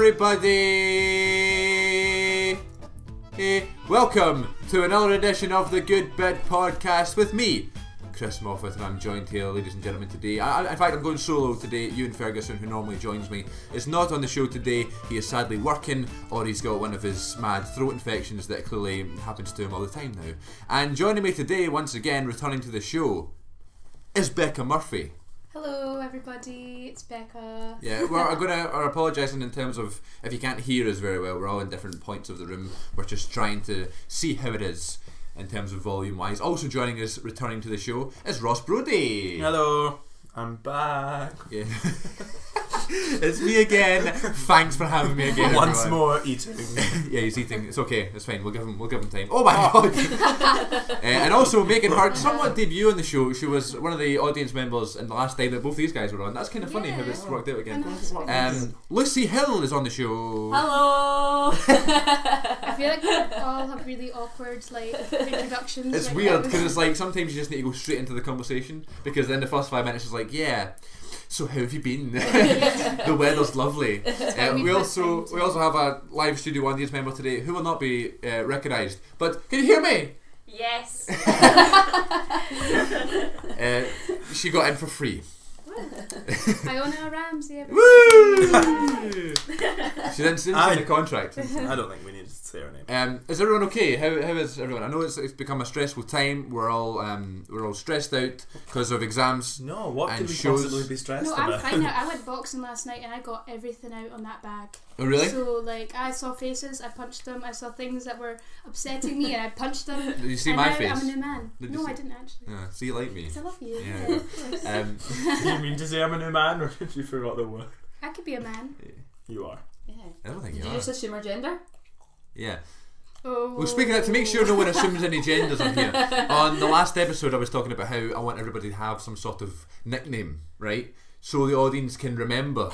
everybody! Welcome to another edition of the Good Bit Podcast with me, Chris Moffat, and I'm joined here, ladies and gentlemen, today. In fact, I'm going solo today. Ewan Ferguson, who normally joins me, is not on the show today. He is sadly working, or he's got one of his mad throat infections that clearly happens to him all the time now. And joining me today, once again, returning to the show, is Becca Murphy. Hello everybody, it's Becca. Yeah, we're apologising in terms of if you can't hear us very well. We're all in different points of the room. We're just trying to see how it is in terms of volume wise. Also joining us, returning to the show, is Ross Brody. Hello, I'm back. Yeah. It's me again. Thanks for having me again. Once everyone. More eating. Yeah, he's eating. It's okay. It's fine. We'll give him time. Oh my god! And also making her somewhat debut on the show. She was one of the audience members in the last time that both these guys were on. That's kind of funny how this worked out again. Lucy Hill is on the show. Hello. I feel like we all have really awkward introductions. It's weird because it's like sometimes you just need to go straight into the conversation because then the first 5 minutes is like, yeah. So how have you been? The weather's lovely. We also have a live studio audience member today who will not be recognised. But can you hear me? Yes. She got in for free. Iona Ramsey. Woo! She didn't say in the contract. I don't think we need to say her name. Is everyone okay? How is everyone? I know it's become a stressful time. We're all stressed out because of exams. No, what and could we shows. possibly be stressed I'm about? fine now. I went boxing last night and I got everything out on that bag. Oh really? So I saw faces, I punched them. I saw things that were upsetting me and I punched them. Did you see and my now face? I'm a new man. Did No, you I see? didn't actually. Yeah, so you like me? 'Cause I love you. Yeah. Of course. You mean to say I'm a new man, or did you forgot the word? I could be a man. You are. Yeah. I don't think Did you you are. just assume her gender? Yeah. Oh. Well, speaking of, to make sure no one assumes any genders on here, on the last episode I was talking about how I want everybody to have some sort of nickname, right? So the audience can remember,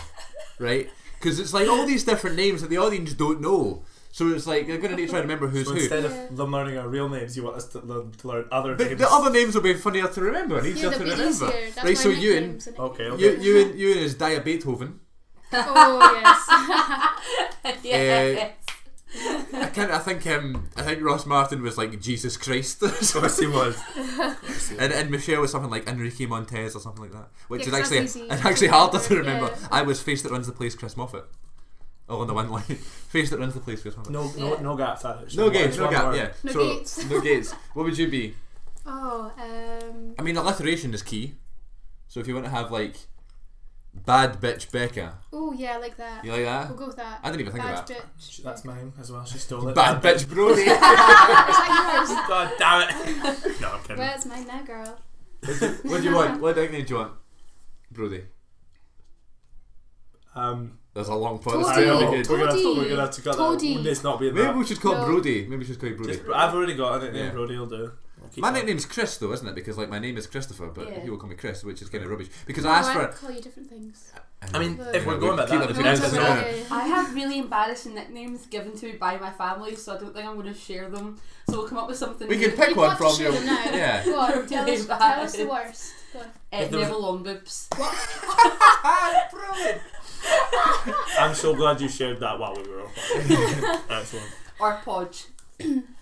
right? Because it's like all these different names that the audience don't know. So it's like they're going to need to try to remember who's So who. instead of them learning our real names, you want us to learn other names. The other names will be funnier to remember and easier Yeah, to they'll be remember. easier. That's Right, why so my Ewan, nickname's in it. Okay. Ewan is Dia Beethoven. Oh yes. Yeah. I think Ross Martin was like Jesus Christ. Of course he was. And Michelle was something like Enrique Montez or something like that, which Yeah, is 'cause actually that's easy. it's actually harder to remember. Yeah. I was Face That Runs the Place, Chris Moffat. Oh, on the one line, Face That Runs the Place, Chris Moffat. No gaps. No gates, no gap. Yeah. No So gates. no gates. What would you be? Oh, I mean, alliteration is key. So if you want to have like Bad Bitch Becca, oh yeah, I like that. you like that? We'll go with that. I didn't even think Bad of that. bitch. That's mine as well. She stole it. Bad Bitch Brody. Is that yours? God damn it! No, I'm kidding. Well, it's mine now, girl. What do you want? What nickname do you want, Brody? There's a long pause. Toadie. I know. Good. We're gonna have to cut that. Toadie. It's not being Maybe that. we should call it No. Brody. Maybe we should call you Brody. I've already got a nickname. Yeah. Brody will do. My nickname's Chris though, isn't it? Because like my name is Christopher, but Yeah. people call me Chris, which is kind of rubbish. Because No, I asked I for. call you different things. I mean, But- if we're going about Keep that, that then between it's us, not- yeah. I have really embarrassing nicknames given to me by my family, so I don't think I'm going to share them. So we'll come up with something. We can new. pick You've one got to from share you. them now. Yeah. Go on, tell Really us the bad. worst. Go on. If there was- Neville Longboops. Brilliant. I'm so glad you shared that while we were off. Excellent. Or Podge.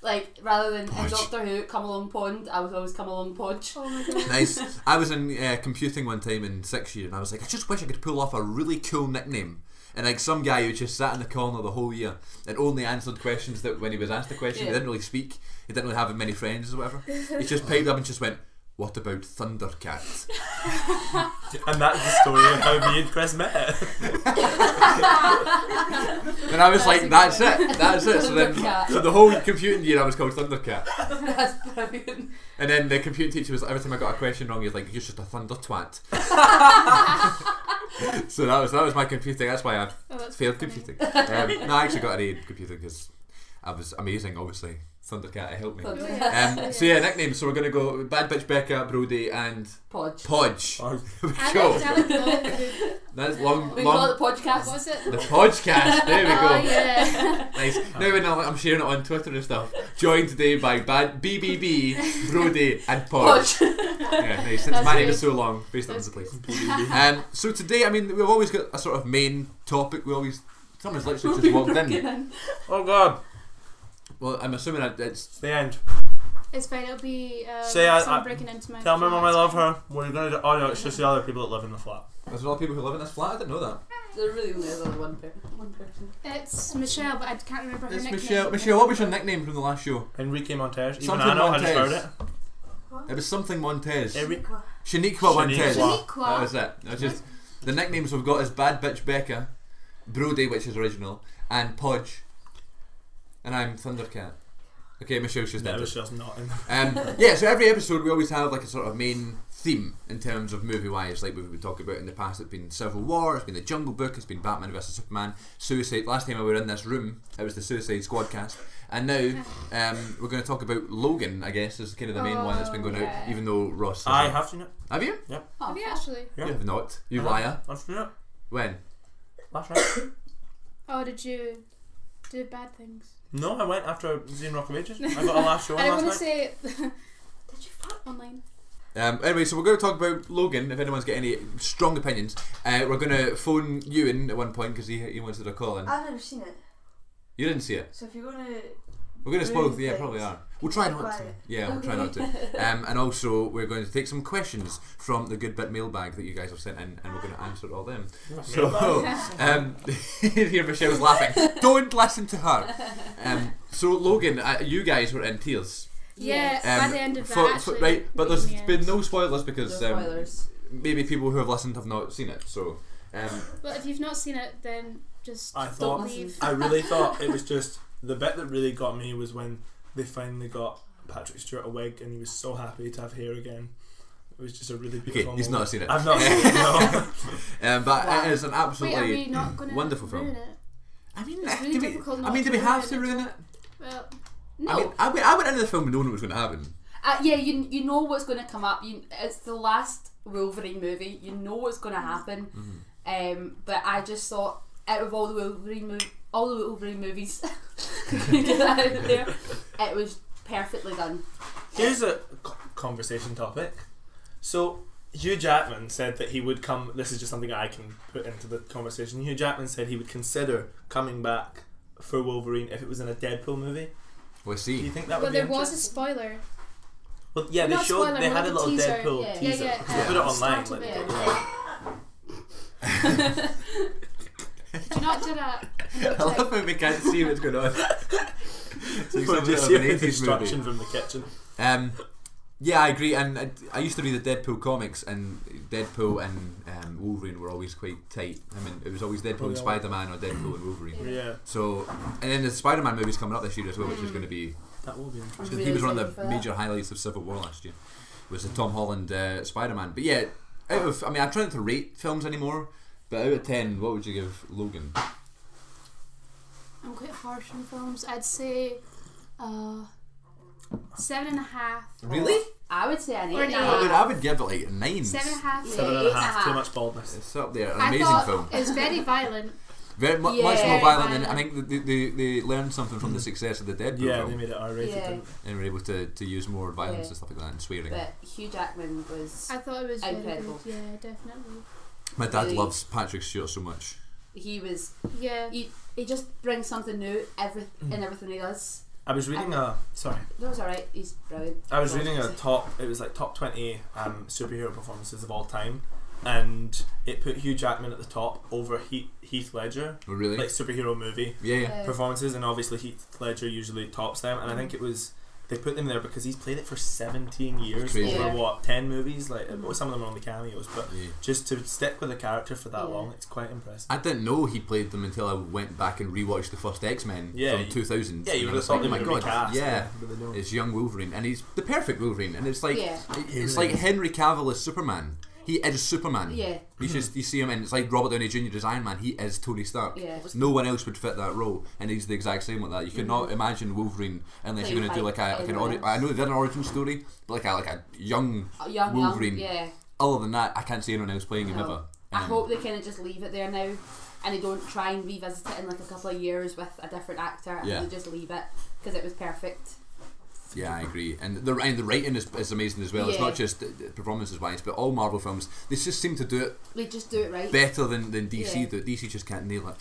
Like, rather than in Podge. Doctor Who, Come Along Pond, I was always Come Along Podge. Oh my god. Nice. I was in computing one time in 6th year, and I was like, I just wish I could pull off a really cool nickname. And like some guy who just sat in the corner the whole year and only answered questions that when he was asked a question, he Yeah. didn't really speak. He didn't really have many friends or whatever. He just piped up and just went, "What about Thundercat?" And that's the story of how me and Chris met. And I was like, that's it. Thundercat. So the whole computing year I was called Thundercat. That's brilliant. And then the computing teacher was, every time I got a question wrong, he was like, "You're just a thunder twat." So that was my computing. That's why I Oh, that's failed funny. computing. No, I actually got an A in computing because I was amazing, obviously. Thundercat, it helped me. Oh, yes. So yeah, nicknames. So we're gonna go Bad Bitch Becca, Brody, and Podge. Podge. Oh, I Go. like long. That's long. We call long it the podcast. What was it? the podcast. There we go. Oh yeah. Nice. Now when I'm sharing it on Twitter and stuff. Joined today by Bad BBB, Brody, and Podge. Podge. Yeah, nice. Since That's my name good. is so long, based on That's the place. PDB. So today, I mean, we've always got a sort of main topic we always Someone's literally just walked in. Oh God. Well, I'm assuming it's... It's the end. It's fine. It'll be Say someone breaking into my. Tell my flat. mum I love her. What are you gonna do? Oh no, it's just the other people that live in the flat. There's a lot of people who live in this flat. I didn't know that. There really only is only one person. It's Michelle, but I can't remember her It's nickname. Michelle. Michelle, what was your nickname from the last show? Enrique Montez. Even Something I know. I just Montez. heard it. It was something Montez. Shaniqua. Shaniqua Montez. Shaniqua. That was it. That was just the nicknames we've got is Bad Bitch Becca, Brody, which is original, and Podge. And I'm Thundercat. Okay, Michelle's just No, entered. it's just not in. Yeah, so every episode we always have like a sort of main theme in terms of movie wise. Like we've talked about in the past, it's been Civil War, it's been the Jungle Book, it's been Batman vs Superman, Suicide. Last time we were in this room, it was the Suicide Squad cast, and now we're going to talk about Logan. I guess is kind of the main one that's been going out, even though Ross. I have seen it. Have you? Yep. Have you actually? Yeah. You have not. You liar. I've seen it. When? Last night. Oh, did you do bad things? No, I went after seeing Rock of Ages. I got a last show I last want to night. say, did you fuck online? Anyway, so we're going to talk about Logan. If anyone's got any strong opinions, we're going to phone Ewan at one point because he wanted a call in. I've never seen it, You didn't see it. so if you're gonna, We're going to spoil. Ruin Yeah, things. probably are. We'll try Keep not to. quiet. Yeah, we'll try not to. And also, we're going to take some questions from the Good Bit mailbag that you guys have sent in, and we're going to answer all them. So, here Michelle's laughing. Don't listen to her. So, Logan, you guys were in tears. Yeah, by the end of that, actually. Right, but there's making me been end. no spoilers because No spoilers. maybe people who have listened have not seen it. So, Well, if you've not seen it, then just I don't thought- leave. I really thought it was just the bit that really got me was when they finally got Patrick Stewart a wig and he was so happy to have hair again. It was just a really okay, beautiful he's moment. not seen it. I've not seen it, no. But Wow. it is an Wait, are absolutely we not going to wonderful film. ruin it? I mean, It's really difficult not do to we have to ruin it. ruin it? Well, No. I mean, I went into the film knowing it was going to happen. Yeah, you know what's going to come up. It's the last Wolverine movie. You know what's going to happen. But I just thought out of all the Wolverine movies, get that out there, it was perfectly done. Here's a conversation topic. So Hugh Jackman said that he would come. This is just something I can put into the conversation. Hugh Jackman said he would consider coming back for Wolverine if it was in a Deadpool movie. We'll Do you see. think that well would be there was a interesting? spoiler. Well, yeah, they Not showed. spoiler, They more had a like a little teaser. Deadpool Yeah. teaser. Yeah, They put it online. start Like, of it. yeah. Do you not do that? I love how we can't see what's going on. It's like We're something just out of an hearing 80s instruction movie. from the kitchen. Yeah, I agree. And I used to read the Deadpool comics, and Deadpool and Wolverine were always quite tight. I mean, it was always Deadpool and yeah. Spider-Man or Deadpool and Wolverine. Yeah, So, and then the Spider-Man movie's coming up this year as well, which is going to be. that will be interesting. Because Really he was one of excited the for that. major highlights of Civil War last year. Was the Tom Holland Spider-Man. But yeah, out of, I mean, I'm trying not to rate films anymore, but out of 10, what would you give Logan? I'm quite harsh on films. I'd say 7.5. Really? I would say an Or 8. an I would give it like 9. 7.5. 7.5. Too much baldness. It's up there. An I amazing thought film. it's very violent. Very much Yeah, more violent than I violent. think they learned something from the success of the Deadpool Yeah, film they made it R-rated. Yeah. didn't and were able to use more violence Yeah. and stuff like that and swearing. But Hugh Jackman was. I thought it was very Incredible. good. Yeah, definitely. My dad Really? loves Patrick Stewart so much. He was. Yeah. He just brings something new in everything he does. I was reading a. Sorry. That was alright. He's brilliant. I was reading a top. It was like top 20 superhero performances of all time, and it put Hugh Jackman at the top over Heath Ledger, Oh, really? like superhero movie yeah. performances, and obviously Heath Ledger usually tops them. And I think it was they put them there because he's played it for 17 years Crazy. over Yeah. what 10 movies. Like some of them are only cameos, but Yeah. just to stick with a character for that Yeah. long, it's quite impressive. I didn't know he played them until I went back and rewatched the first X-Men Yeah, from 2000. Yeah, you And would I have was thought like, they oh my would god, recast. yeah. But they don't. It's young Wolverine, and he's the perfect Wolverine, and it's like Yeah. it's like Henry Cavill is Superman. He is Superman. Yeah. He's just you see him, and it's like Robert Downey Jr. as Iron Man. He is Tony Stark. Yeah. No one else would fit that role, and he's the exact same like that. You could not imagine Wolverine unless you're going to do like an anyone origin. I know they did an origin story, but like a young Young Wolverine. Yeah. Other than that, I can't see anyone else playing him No. ever. I hope they kind of just leave it there now, and they don't try and revisit it in like a couple of years with a different actor. Yeah. And they just leave it because it was perfect. Yeah, I agree, and the writing is amazing as well. It's Yeah. not just performances wise, but all Marvel films they just seem to do it They just do it right. better than DC Yeah. do. DC just can't nail it.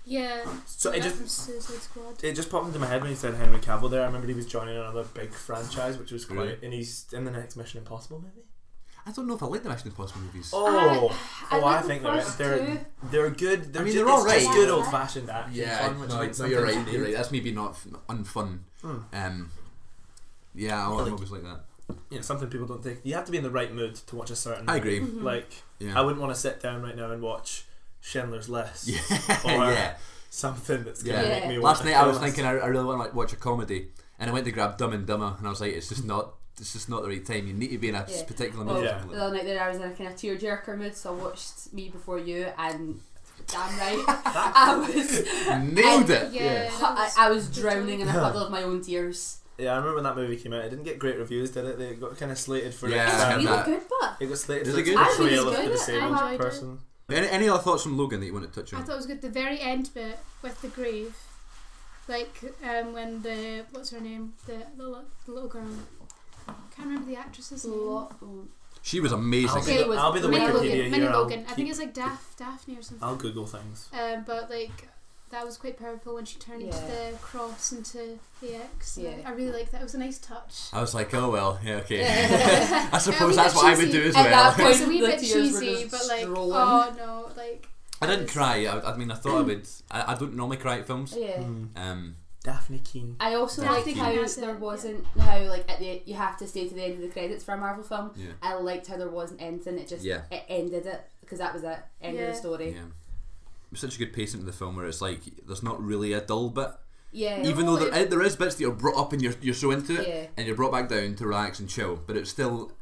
Yeah. So That from Suicide Squad. it just popped into my head when you said Henry Cavill there. I remember he was joining another big franchise, which was quite, and he's in the next Mission Impossible maybe. I don't know if I like the Mission Impossible movies. I think the they're good. I mean, they're all right. Just good old fashioned action fun. Which no, you're right. You're right. That's maybe not unfun. Yeah, I'm always like that. Yeah, something people don't think. You have to be in the right mood to watch a certain movie. I agree. Like, I wouldn't want to sit down right now and watch Schindler's List. Or something that's going to make me Last night I was thinking I really want to like watch a comedy, and I went to grab Dumb and Dumber, and I was like, it's just not the right time. You need to be in a particular mood. The other night there I was in a kind of tearjerker mood, so I watched Me Before You, and damn right I was nailed it. Yeah, I was drowning in a puddle of my own tears. Yeah, I remember when that movie came out. It didn't get great reviews, did it? They got kind of slated for It's I really that. good, but it got slated Is for it good? I really portrayal of the enjoyed it. disabled I enjoyed person. Any other thoughts from Logan that you want to touch on? I thought it was good. The very end bit with the grave, like when the what's her name, the little girl. I can't remember the actress's name. She was amazing. I'll be the Minnie Wikipedia Logan. here. Minnie I'll Logan. I think it's like Daphne or something. I'll Google things. But like that was quite powerful when she turned into the cross into the X. Yeah. I really liked that. It was a nice touch. I was like, oh well, yeah, okay. Yeah. I suppose Yeah, that's what I would do as At that well. point, It's a wee the bit tears were cheesy, just but like, rolling. oh no, like. I didn't cry. I mean, I thought I would. I don't normally cry at films. Yeah. Daphne Keane. I also Daphne liked Keane, how that's it, there wasn't how like you have to stay to the end of the credits for a Marvel film. Yeah. I liked how there wasn't anything. It just it ended it because that was it. End of the story. Yeah. Such a good pacing to the film where it's like there's not really a dull bit. Yeah. Even though there is bits that you're brought up and you're so into it, Yeah. and you're brought back down to relax and chill, but it's still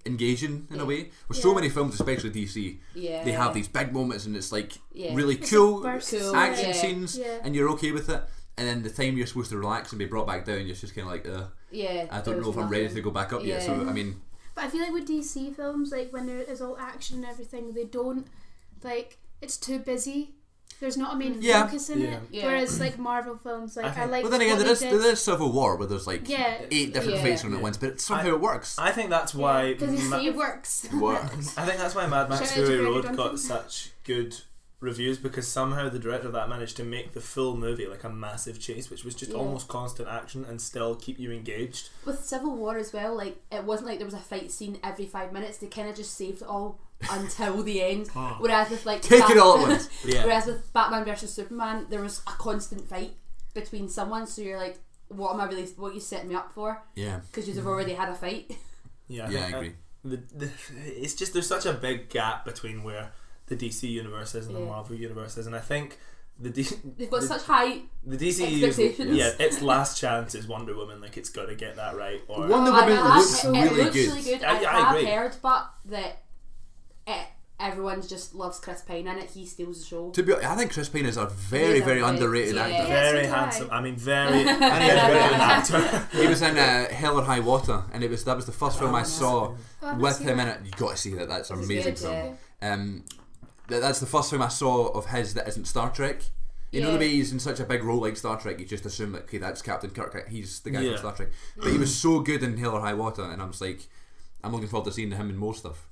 engaging in a way. With so many films, especially DC, they have these big moments and it's like really It's cool like bursts. action scenes, Yeah. and you're okay with it. And then the time you're supposed to relax and be brought back down, you're just kind of like, I don't know if I'm ready to go back up yet. So I mean, but I feel like with DC films, like when there is all action and everything, they don't like it's too busy. There's not a main focus in it. Yeah. Whereas like Marvel films, like I like. but then again, there is Civil War where there's like 8 different fights on it at once, but somehow it works. I think that's why. Because it works. It works. I think that's why Mad Max Shout out to Fury Greta Road Duncan. got such good reviews, because somehow the director of that managed to make the full movie like a massive chase, which was just almost constant action and still keep you engaged. With Civil War as well, like it wasn't like there was a fight scene every 5 minutes. They kind of just saved it all until the end. Whereas with like Take it all at once. Whereas with Batman versus Superman, there was a constant fight between someone. So you're like, what are you setting me up for? Yeah. Because you've already had a fight. I agree. It's just there's such a big gap between where the DC universe is and the Marvel universe is, and I think they've got such high the DC expectations. its last chance is Wonder Woman. Like, it's got to get that right. Or Wonder Woman looks it really looks good. really good. I have agree. heard, but that everyone just loves Chris Pine in it. He steals the show. I think Chris Pine is a very underrated actor. Very handsome. I mean, very good actor. He was in Hell or High Water, and that was the first film I saw with him in it. You got to see that. That's an amazing film. That's the first film I saw of his that isn't Star Trek. You know the way he's in such a big role like Star Trek, you just assume that, okay, that's Captain Kirk, he's the guy from Star Trek. But he was so good in Hell or High Water, and I was like, I'm looking forward to seeing him in more stuff.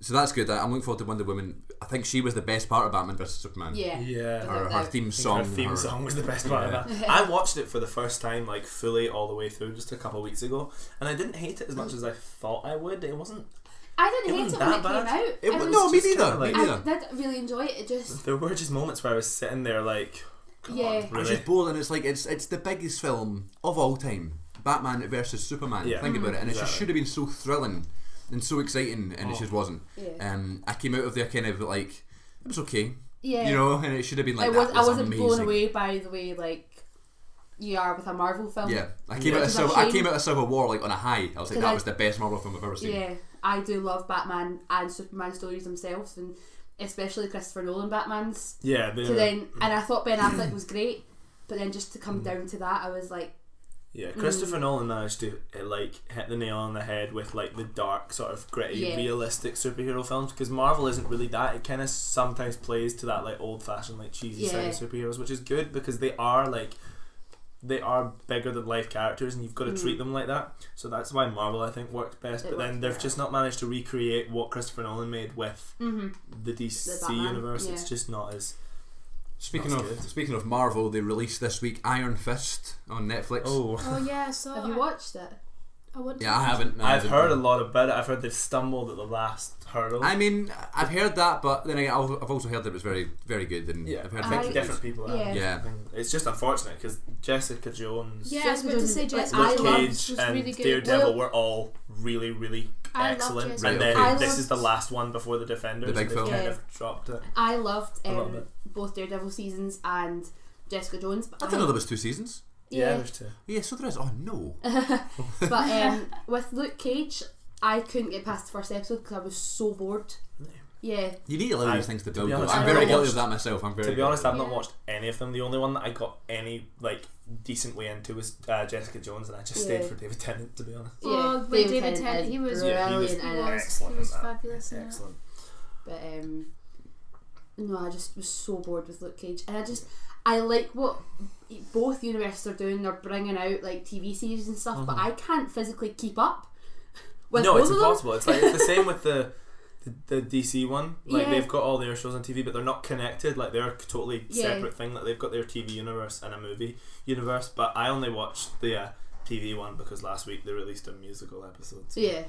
So that's good. I'm looking forward to Wonder Woman. I think she was the best part of Batman vs Superman. Her theme song. Her theme song was the best part of that. I watched it for the first time, like fully all the way through, just a couple of weeks ago, and I didn't hate it as much as I thought I would. It wasn't. I didn't hate it when it came out. No, me neither. Like, I did really enjoy it. It just there were just moments where I was sitting there like, God, I was just bored, and it's like it's the biggest film of all time, Batman versus Superman. Think about it, and it just should have been so thrilling and so exciting, and it just wasn't. I came out of there kind of like, it was okay, you know, and it should have been like that. I wasn't amazing. blown away by the way like you are with a Marvel film. I came out of Civil War like on a high. I was like, that was the best Marvel film I've ever seen. I do love Batman and Superman stories themselves, and especially Christopher Nolan Batman's. And I thought Ben Affleck was great, but then just to come down to that, I was like, Christopher Nolan managed to like hit the nail on the head with like the dark, sort of gritty, realistic superhero films, because Marvel isn't really that. It kind of sometimes plays to that like old fashioned, like cheesy side of superheroes, which is good because they are like they are bigger than life characters, and you've got to treat them like that. So that's why Marvel, I think, works best. But then they've just not managed to recreate what Christopher Nolan made with the DC universe. It's just not as. Speaking of Marvel, they released this week Iron Fist on Netflix. Oh yeah, I saw. Have you watched it? I haven't. I've heard a lot about it. I've heard they've stumbled at the last hurdle. I mean, I've heard that, but then I've also heard that it was very, very good. And I've heard different people. Yeah. It's just unfortunate because Jessica Jones, Yeah, I was about to say Jessica Luke Jones Cage, was and really good. Daredevil were all really, really I loved excellent. Jessica And then Jones. this is the last one before the Defenders. The big and they've film. kind of dropped it. I loved A little bit. both Daredevil seasons and Jessica Jones. I didn't know there was 2 seasons. Yeah, there's 2. Yeah, so there is. Oh no. But with Luke Cage, I couldn't get past the first episode because I was so bored. Yeah. You need a lot of these things to build. honest, I'm I've very not guilty watched- of that myself. I'm very. To be honest, I've Yeah. not watched any of them. The only one that I got any decent way into was Jessica Jones, and I just stayed for David Tennant. To be honest, Oh, with David Tennant, he was Yeah, he was brilliant in it. excellent He was in that. fabulous in it. Excellent. But no, I just was so bored with Luke Cage, and I like what both universes are doing. They're bringing out like TV series and stuff, but I can't physically keep up with No, both it's of them. impossible. It's the same with the DC one. Like Yeah. they've got all their shows on TV, but they're not connected. Like they're a totally Yeah. separate thing. Like they've got their TV universe and a movie universe. But I only watched the TV one because last week they released a musical episode. So Yeah,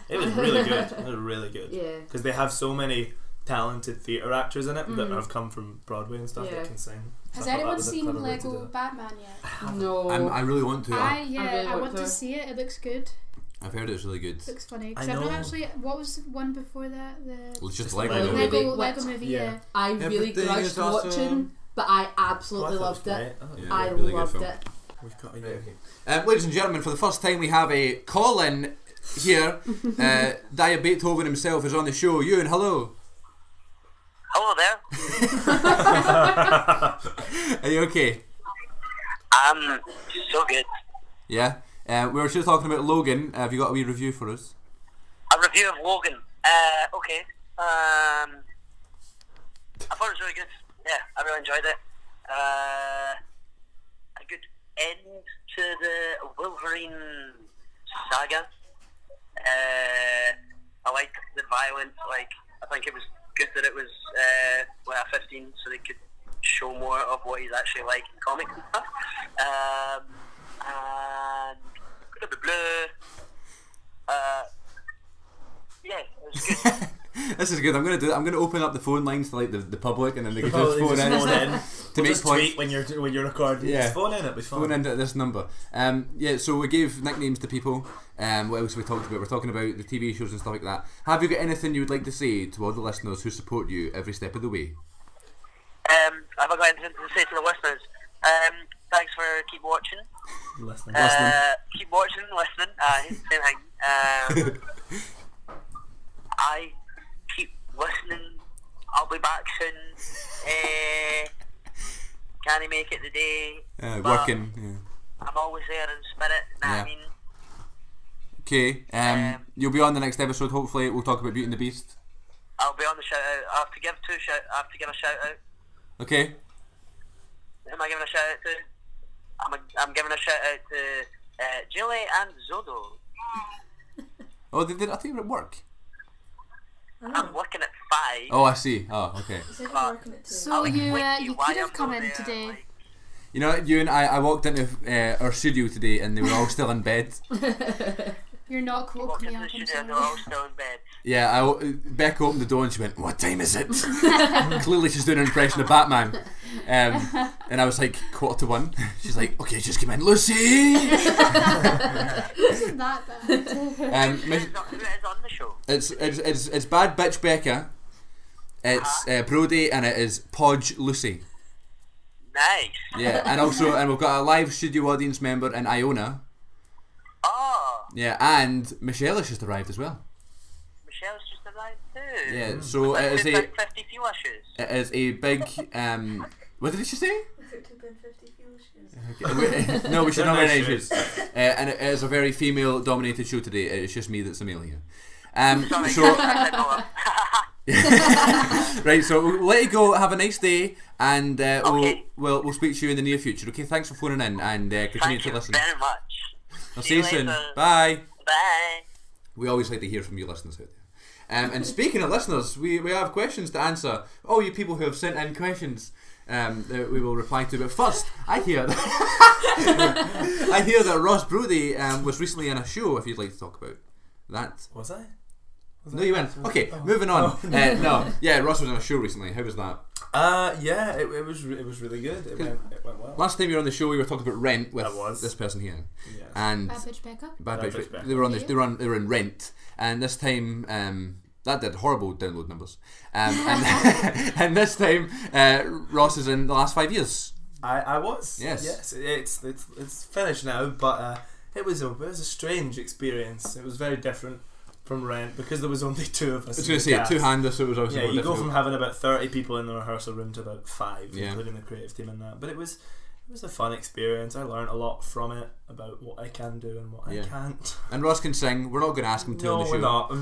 it was really good. It was really good. yeah. Because they have so many talented theatre actors in it that have come from Broadway and stuff Yeah. that can sing. So Has I thought that anyone was a seen clever way to do Lego it. Batman yet? No, I really want to. I really want to see it. It looks good. I've heard it's really good. It looks funny. I Because I've not know. actually. What was the one before that? Well, The it's just It's Lego. Lego. movie. Lego What? movie. Yeah. Yeah. I really Everything grudged is awesome. watching, but I Oh, absolutely I thought loved was it. great. Yeah, I really good loved film. it. We've got Ladies and gentlemen, for the first time we have a call-in here. Dia Beethoven himself is on the show. Ewan, hello. Hello there. Are you okay? So good. Yeah. We were just talking about Logan. Have you got a wee review for us? A review of Logan. Okay. I thought it was really good. Yeah, I really enjoyed it. A good end to the Wolverine saga. I like the violence. I think it was good that it was a 15, so they could show more of what he's actually like in comics and stuff. And yeah, it was good. This is good. I'm gonna open up the phone lines to the public, and then they can Oh, just phone in to make just points. tweet when you're recording. Yeah. Just phone in, it'll be fun. Phone into this number. Yeah. So we gave nicknames to people. What else we talked about? We're talking about the TV shows and stuff like that. Have you got anything you would like to say to all the listeners who support you every step of the way? Have I got anything to say to the listeners? Thanks for keep watching. Listening. Keep watching, listening. Same thing. I keep listening. I'll be back soon. Can't make it today. but Working. Yeah. I'm always there in spirit. Know what I mean? Okay. You'll be on the next episode. Hopefully, we'll talk about Beauty and the Beast. I'll be on the shout out. I have to give a shout out. Okay. Who am I giving a shout out to? I'm giving a shout out to Julie and Zodo. Oh, they did. I think they were at work. I'm working at 5. Oh, I see. Oh, okay. So you why could have I'm come not in there, today. like- You know, you and I walked into our studio today, and they were all still in bed. You're not Walked woke me into the up. I'm studio and they're sorry. all still in bed. Yeah, Becca opened the door and she went, "What time is it?" Clearly she's doing an impression of Batman. And I was like, 1:45. She's like, "Okay, just come in, Lucy." Isn't that bad? Who is on the show? It's Bad Bitch Becca, it's Brody, and it is Podge Lucy. Nice. Yeah, and we've got a live studio audience member in Iona. Oh, Yeah, and Michelle has just arrived as well. Michelle's just arrived too. Yeah, so Like it is 50 fuel issues. it is a big what did she say? Okay, no, we should not wear any shoes. And it is a very female dominated show today. It's just me that's a male here. Sorry, So I said no. Right, so we'll let you go. Have a nice day, and Okay. we'll speak to you in the near future. Okay, thanks for phoning in, and continue Thank to you listen. very much. I'll see you soon. later. Bye. Bye. We always like to hear from you listeners out there. And speaking of listeners, we have questions to answer. All you people who have sent in questions, that we will reply to. But first, I hear that Ross Brody was recently in a show. If you'd like to talk about that. Was I? No, you went. Okay, moving on. No, yeah, Ross was on a show recently. How was that? Yeah, it was really good. It went well. Last time you were on the show, we were talking about Rent with I was. this person here, Yes. and Bad Bitch Becca. Bad Bad Bitch. Bitch Becca. They were on this. They were in Rent, and this time that did horrible download numbers. And this time Ross is in The Last 5 Years. I was. Yes. It's finished now, but it was a strange experience. It was very different from Rent because there was only two of us. I was in going to the say cast. two-hander, so it was obviously Yeah, more you go difficult. from having about 30 people in the rehearsal room to about 5, Yeah. including the creative team and that. But it was a fun experience. I learned a lot from it about what I can do and what Yeah. I can't. And Ross can sing. We're not going to ask him to No, on the show. we're not. But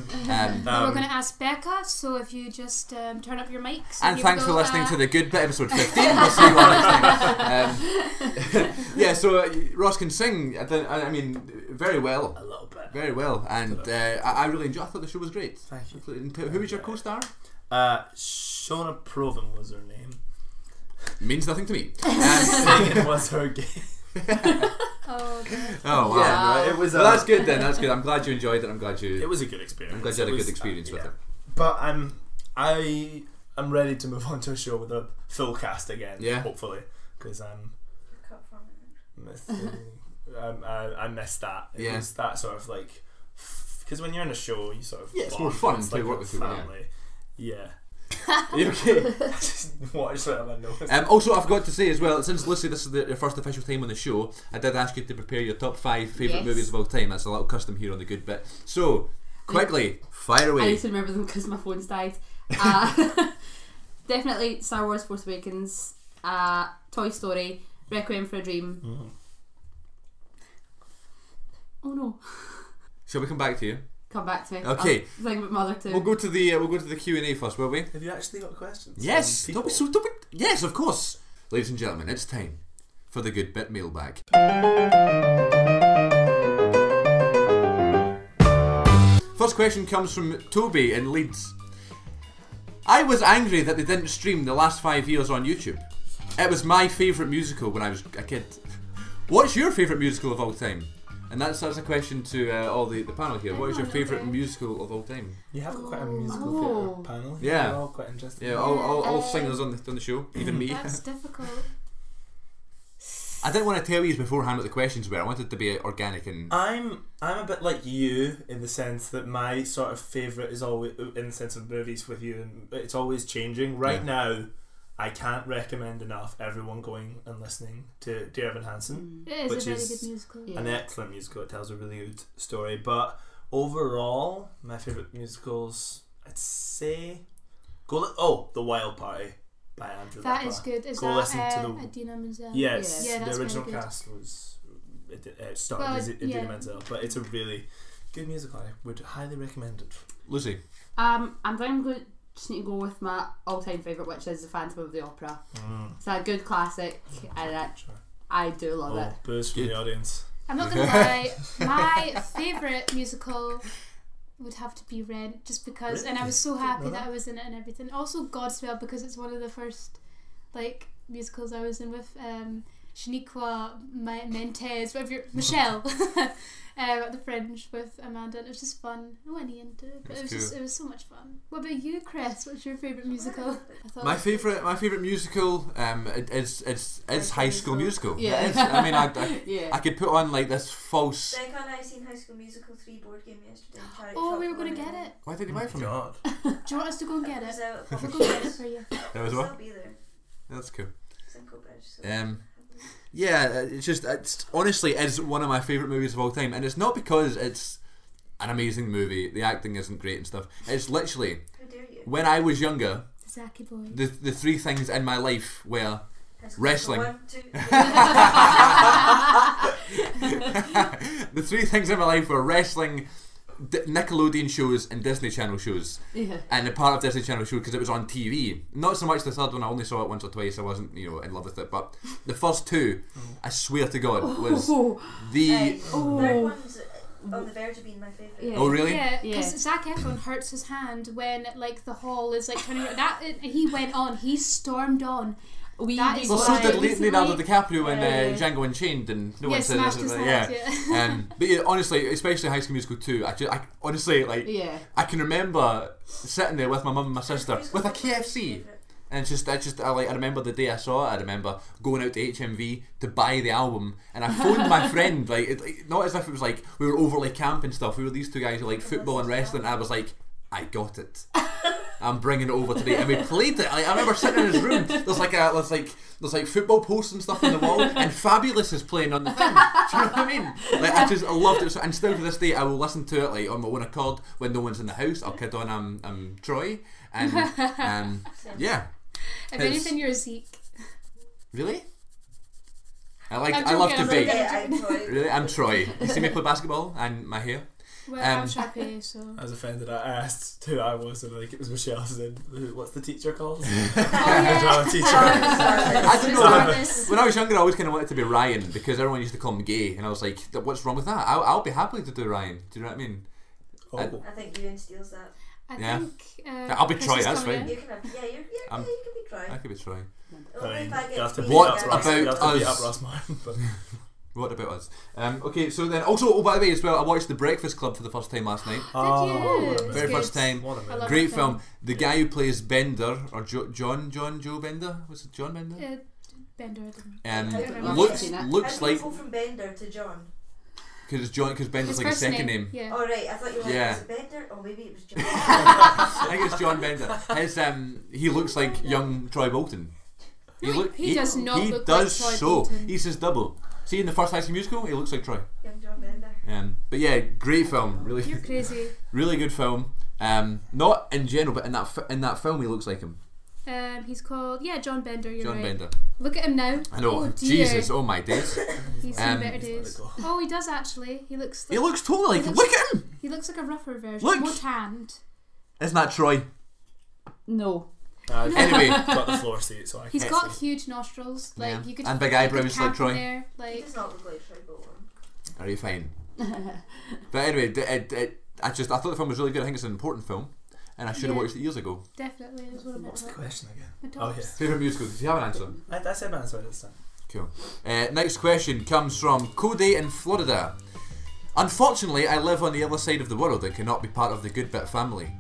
we're going to ask Becca, so if you just turn up your mics. And here we thanks go, for listening to the Good Bit episode 15. We'll see you all next time. Yeah, so Ross can sing. I mean, very well. a little bit. Very well. And I really enjoyed. I thought the show was great. Thank you. And who was your co-star? Shona Proven was her name. Means nothing to me. Singing was her game. Oh, okay. Oh wow. Yeah, it was. Well, that's good then. That's good. I'm glad you enjoyed it. I'm glad you. It was a good experience. I'm glad you had a It good was, experience with yeah. it. But I'm ready to move on to a show with a full cast again. Yeah. Hopefully, because I missed that. It Yeah. was that sort of like, because when you're in a show, you sort of Yeah, it's bond, more fun it's to like work a with people, yeah. family. Yeah. Are you okay? Just watch that on my nose. Also, I forgot to say as well, since Lucy, this is your first official time on the show, I did ask you to prepare your top 5 favourite Yes. movies of all time. That's a little custom here on the Good Bit. So, quickly, fire I away. need to remember them because my phone's died. Definitely Star Wars Force Awakens, Toy Story, Requiem for a Dream. Mm. Oh no. Shall we come back to you? Come back to me. Okay. I'll think about Mother too. We'll go to the Q&A first, will we? Have you actually got questions? Yes. from Don't be people? so. Don't be, yes, of course. Ladies and gentlemen, it's time for the Good Bit mailbag. First question comes from Toby in Leeds. I was angry that they didn't stream The Last 5 Years on YouTube. It was my favourite musical when I was a kid. What's your favourite musical of all time? And that's a question to all the panel here. What is your favourite musical of all time? You have got quite a musical Oh. theatre panel. Yeah. You're all quite interesting. Yeah, all singers on the show, even me. That's difficult. I didn't want to tell you beforehand what the questions were. I wanted it to be organic and. I'm a bit like you in the sense that my sort of favourite is always in the sense of movies with you, and it's always changing. Right Yeah. now, I can't recommend enough everyone going and listening to Dear Evan Hansen. It is Which a very is- good musical. Yeah. An excellent musical. It tells a really good story. But overall, my favourite musicals, I'd say, The Wild Party by Andrew That Lappa. is good. Is Go that listen to the- Adina Menzel? Yes, Yeah, that's the original very good. cast was it started Well, as Idina yeah. Menzel, but it's a really good musical. I would highly recommend it. Lucy. I'm going to just need to go with my all-time favourite, which is The Phantom of the Opera. It's a good classic, and Sure. I do love Oh, it. booze from Good. the audience. I'm not gonna lie. My favourite musical would have to be Rent, just because, and I was so happy that I was in it and everything. Also Godspell, because it's one of the first like musicals I was in with Shaniqua Mendez, whatever Michelle, at the Fringe with Amanda, and it was just fun. I went into it, but That's it was cool. it was so much fun. What about you, Chris? What's your favourite musical? I thought My favourite musical is High School Musical. Yeah. It is. I mean, I Yeah. could put on like this false. Becca and I seen High School Musical 3 board game yesterday. in charity Oh, shop we were for gonna one get night. it. Why did you buy it from me? God. Do you want us to go and get It it? was out at We'll Public go get it for you. That was I'll what? be there. That's cool. It's in Coatbridge. So Yeah, it's honestly is one of my favourite movies of all time, and it's not because it's an amazing movie. The acting isn't great and stuff. It's literally how dare you? when I was younger, Zaki boy. the 3 things in my life were High School Wrestling. Musical 1, 2, the 3 things in my life were wrestling, Nickelodeon shows and Disney Channel shows. Yeah. And a part of Disney Channel show because it was on TV. Not so much the third one. I only saw it once or twice. I wasn't, in love with it. But the first two, I swear to God, was the. Third one's on the verge of being my favourite. Yeah. Oh really? Yeah, because Zac Efron hurts his hand when like the hall is like turning that. He went on. He stormed on. That is Well, so why did recently- Leonardo DiCaprio in Yeah. Django Unchained, and no Yeah, one said smashed this. his Yeah. hand, But yeah, honestly, especially High School Musical 2, I honestly like. Yeah. I can remember sitting there with my mum and my sister with a KFC. And I remember the day I saw it. I remember going out to HMV to buy the album, and I phoned my friend, not as if it was like we were overly camp and stuff. We were these two guys who like football and wrestling. And I was like, I got it. I'm bringing it over today, and we played it. I remember sitting in his room. There's like football posts and stuff on the wall, and Fabulous is playing on the thing. Do you know what I mean? I loved it. And still to this day, I will listen to it like on my own accord when no one's in the house. I'll kid on I'm Troy, and yeah. If anything, you're a Zeke. Really? I I'm love joking, to I'm bake. Yeah, I'm Troy. Really, I'm Troy. You see me play basketball and my hair. Well, I'm Sharpay, so. I was offended. I asked who I was, and it was Michelle. I said, "What's the teacher called?" yeah. Drama teacher. I don't know. Sorry. When I was younger, I always kind of wanted to be Ryan because everyone used to call me gay, and I was like, "What's wrong with that? I'll be happy to do Ryan." Do you know what I mean? Oh. I think Ewan steals that. I Yeah. think. I'll be Chris Troy, is that's coming fine. You can have, you can be Troy. I could be Troy. Only if I You get have to to beat be What up the Ross- guy. you have to beat us? up Ross Martin, but What about us? Okay, so then also, by the way, as well, I watched The Breakfast Club for the first time last night. you? It's Very good. first time. What a I movie. love Great that film. The guy who plays Bender, or Joe Bender? Was it John Bender? Bender. didn't- I've Looks seen it. How looks do you like go from Bender to John? because Bender's His like a first second name. Yeah. Oh right, I thought you were like, Yeah. was it Bender? Oh, maybe it was John. I think it's John Bender. His he looks like young Troy Bolton. No, he does not He look does like Troy so. Bolton. He's his double. See in the first High School Musical, he looks like Troy. Young John Bender. But yeah, great film. Really, You're crazy. really good film. Not in general, but in that film, he looks like him. He's called John Bender. You're John right. Bender. Look at him now. I know. Oh dear. Jesus. Oh my days. He's seen better Let days. it go. Oh, he does actually. He looks. Like, He looks totally like him. looks- Look at him. He looks like a rougher version. Look. More tanned. Isn't that Troy? No. Anyway. got the floor seat, so I He's can't got see. huge nostrils. Like Yeah. you could. And big you could eyebrows like camp in Troy. there, He like does not look like Troy Bolton. Are you fine? But anyway, I thought the film was really good. I think it's an important film, and I should have Yeah. watched it years ago. definitely is one of my What's the top. question again? My Oh tops. yeah. Favorite musical? Did you have an answer? I said my answer this time. Cool. Next question comes from Cody in Florida. Unfortunately, I live on the other side of the world and cannot be part of the Good Bit family.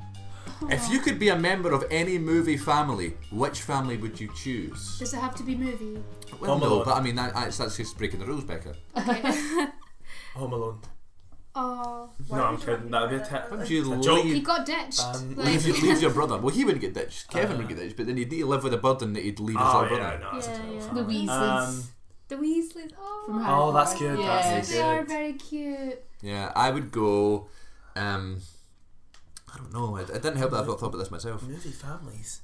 If you could be a member of any movie family, which family would you choose? Does it have to be movie? Well, Home no, Alone. but I mean that's just breaking the rules, Becca. Okay. Home Alone. Oh, Why No, I'm would you kidding. want That'd be a to te- be Would you a joke. he leave, got ditched. Like, leave your brother? Well, he wouldn't get ditched. Kevin would get ditched, but then he'd need to live with a burden that he'd leave his Oh little yeah, brother. no, that's Yeah, a terrible yeah. family. The Weasleys. the Weasleys. Oh, From Harry Oh, that's Potter. good. Yeah. That's they are good. very cute. Yeah, I would go. I don't know. It didn't help that I thought about this myself. Movie families.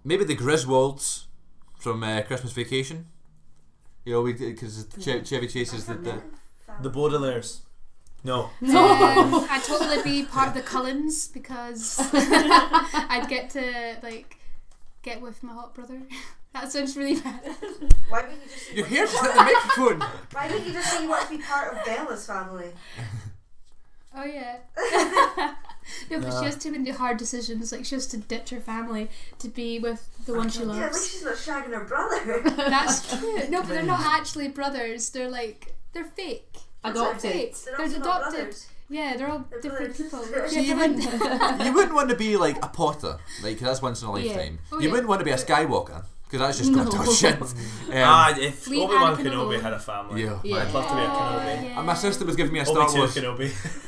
Maybe the Griswolds from Christmas Vacation. You know, because Chevy Chase is the The Baudelaires. No. I'd totally be part of the Cullens because I'd get to get with my hot brother. That sounds really bad. Why wouldn't you just say Your you hair's want at the microphone. Why wouldn't you just say you want to be part of Bella's family? Oh yeah. No, but she has too many hard decisions. Like she has to ditch her family to be with the one she Yeah, at least loves. she's not shagging her brother. That's cute. No, but they're not actually brothers. They're fake. Adopted. Fake. They're They're also not adopted. brothers. Yeah, they're all They're different brothers. people. See, you wouldn't want to be like a Potter, like 'cause that's once in a Yeah. lifetime. Oh, you yeah. wouldn't want to be a Skywalker because that's just No. complete shit. If Fleet Obi-Wan Anakin Kenobi alone. had a family, Yeah. I'd love to be a Kenobi. Yeah. And my sister was giving me a Star Obi-Wan Wars. Kenobi.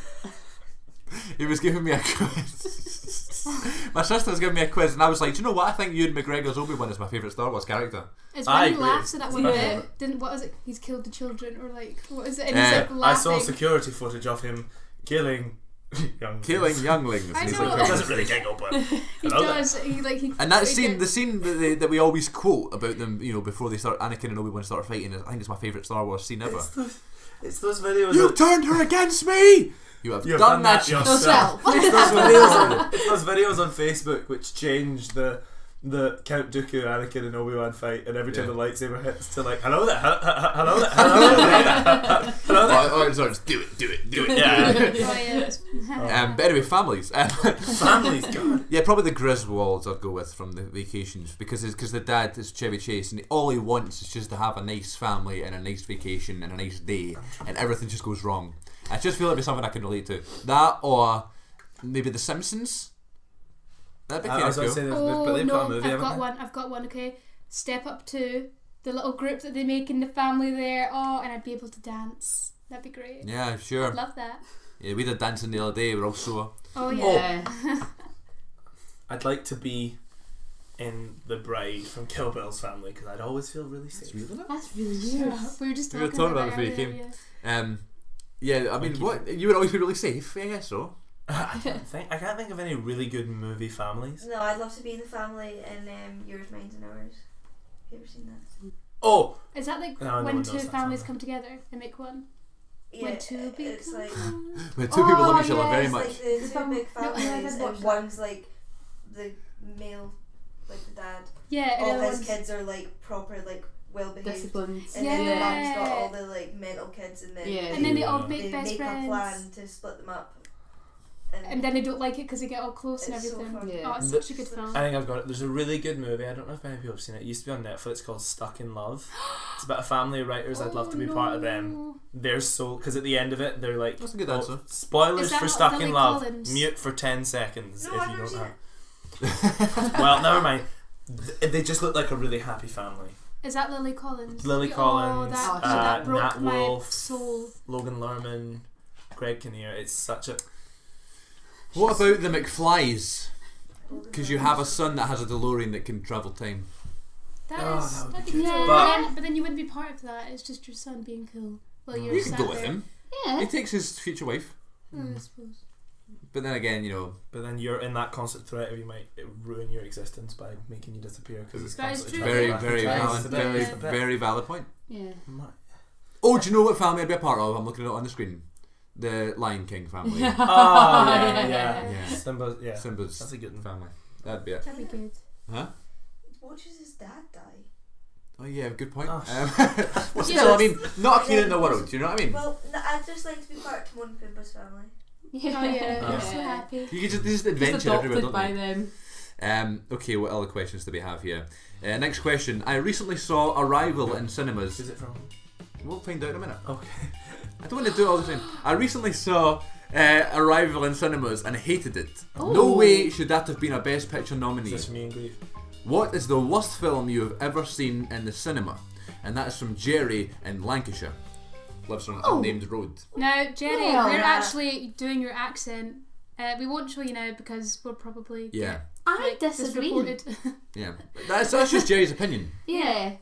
He was giving me a quiz. My sister was giving me a quiz, and I was like, "Do you know what? I think Ewan McGregor's Obi-Wan is my favourite Star Wars character." It's I when he agree. laughs at that one Yeah. bit. Didn't what is it? He's killed the children, or what is it? And he's Yeah. like I laughing. saw security footage of him killing Killing younglings. I He's know. like, He doesn't really giggle, but He does. He and that scene, the scene that we always quote about them, before they start, Anakin and Obi-Wan start fighting, I think it's my favourite Star Wars scene ever. It's those videos. You turned her against me! You have done that yourself. It's those videos on Facebook which change the Count Dooku, Anakin, and Obi-Wan fight, and every time the lightsaber hits, to like, hello there, hello there, hello there. Oh, sorry, just do it. Yeah. But anyway, families. Families, God. Yeah, probably the Griswolds I'll go with from the Vacations, because the dad is Chevy Chase, and all he wants is just to have a nice family and a nice vacation and a nice day, and everything just goes wrong. I just feel it'd be something I can relate to. That, or maybe The Simpsons. That'd be I was going to cool. say, Oh they've no, got a movie, I've got one. Okay, Step Up 2, the little group that they make in the family there. Oh, and I'd be able to dance. That'd be great. Yeah, sure. I'd love that. Yeah, we did dancing the other day. We're all sore. Oh yeah. I'd like to be in the bride from Kill Bill's family, because I'd always feel really safe. That's really weird. We were just We were talking talking about about it it before you earlier, came. Yeah, I mean, what, you would always be really safe. Yeah, so. I can't think of any really good movie families. No, I'd love to be in the family in Yours, Mine and Ours. Have you ever seen that? Oh! Is that like No, no when one two knows that families family. come together and make one? Yeah, When two big it's like When two people love each other yes, very it's much. like the two big No, I've families, watched and that. one's like the male, like the dad. Yeah, and All the his ones- kids are like proper, like well behaved. Disciplined. And then the mum's got Yeah. all the like mental kids, and then Yeah. and then they all Yeah. make they best make friends. a plan to split them up. And then they don't like it because they get all close and It's so everything. fun. Yeah. Oh, it's such a good film. I think I've got it. There's a really good movie. I don't know if many people have seen it. It used to be on Netflix, called Stuck in Love. It's about a family of writers. I'd love to be part of them. They're so, because at the end of it, they're like, That's a good answer. spoilers Is that for not Stuck Lily in Love. Collins? Mute for 10 seconds No, if I've you never don't seen have. Well, never mind. They just look like a really happy family. Is that Lily Collins? Lily Collins, that broke Nat my Wolff, soul. Logan Lerman, Greg Kinnear. It's such a. What about the McFlys? Because you have a son that has a DeLorean that can travel time. That Oh, is that would that'd be be good. cool. But- But then you wouldn't be part of that. It's just your son being cool. Well, you're You can sat go with there. him. Yeah. He takes his future wife. I suppose. But then again, But then you're in that constant threat of you might ruin your existence by making you disappear because it's That is constantly true. very, trying to very track you valid, down. very, It's a bit- very valid point. Yeah. Oh, do you know what family I'd be a part of? I'm looking at it on the screen. The Lion King family. Oh yeah, Yeah. yeah. Simba, yeah. Simba's That's a good one. family. That'd be it. That'd be good. Huh? Watches his dad die. Oh yeah, good point. Oh. Well, still, I mean, not a king in the world. Do you know what I mean? Well, I'd just like to be part of Timon and Pumbaa's family. Oh yeah, Oh. you're so happy. You could just Just adventure everywhere, adopted don't by you? them. Okay, what other questions do we have here? Next question. I recently saw Arrival in cinemas. Who's it from? We'll find out in a minute. Okay. I don't want to do it all the time. I recently saw Arrival in cinemas and hated it. No way should that have been a Best Picture Is nominee. this me and Grief? What is the worst film you have ever seen in the cinema? And that is from Jerry in Lancashire. Lives on an unnamed road. Now, Jerry, Yeah. we're actually doing your accent. We won't show you now because we'll probably Yeah. get I this disagree. reported. Yeah. That's just Jerry's opinion. Yeah.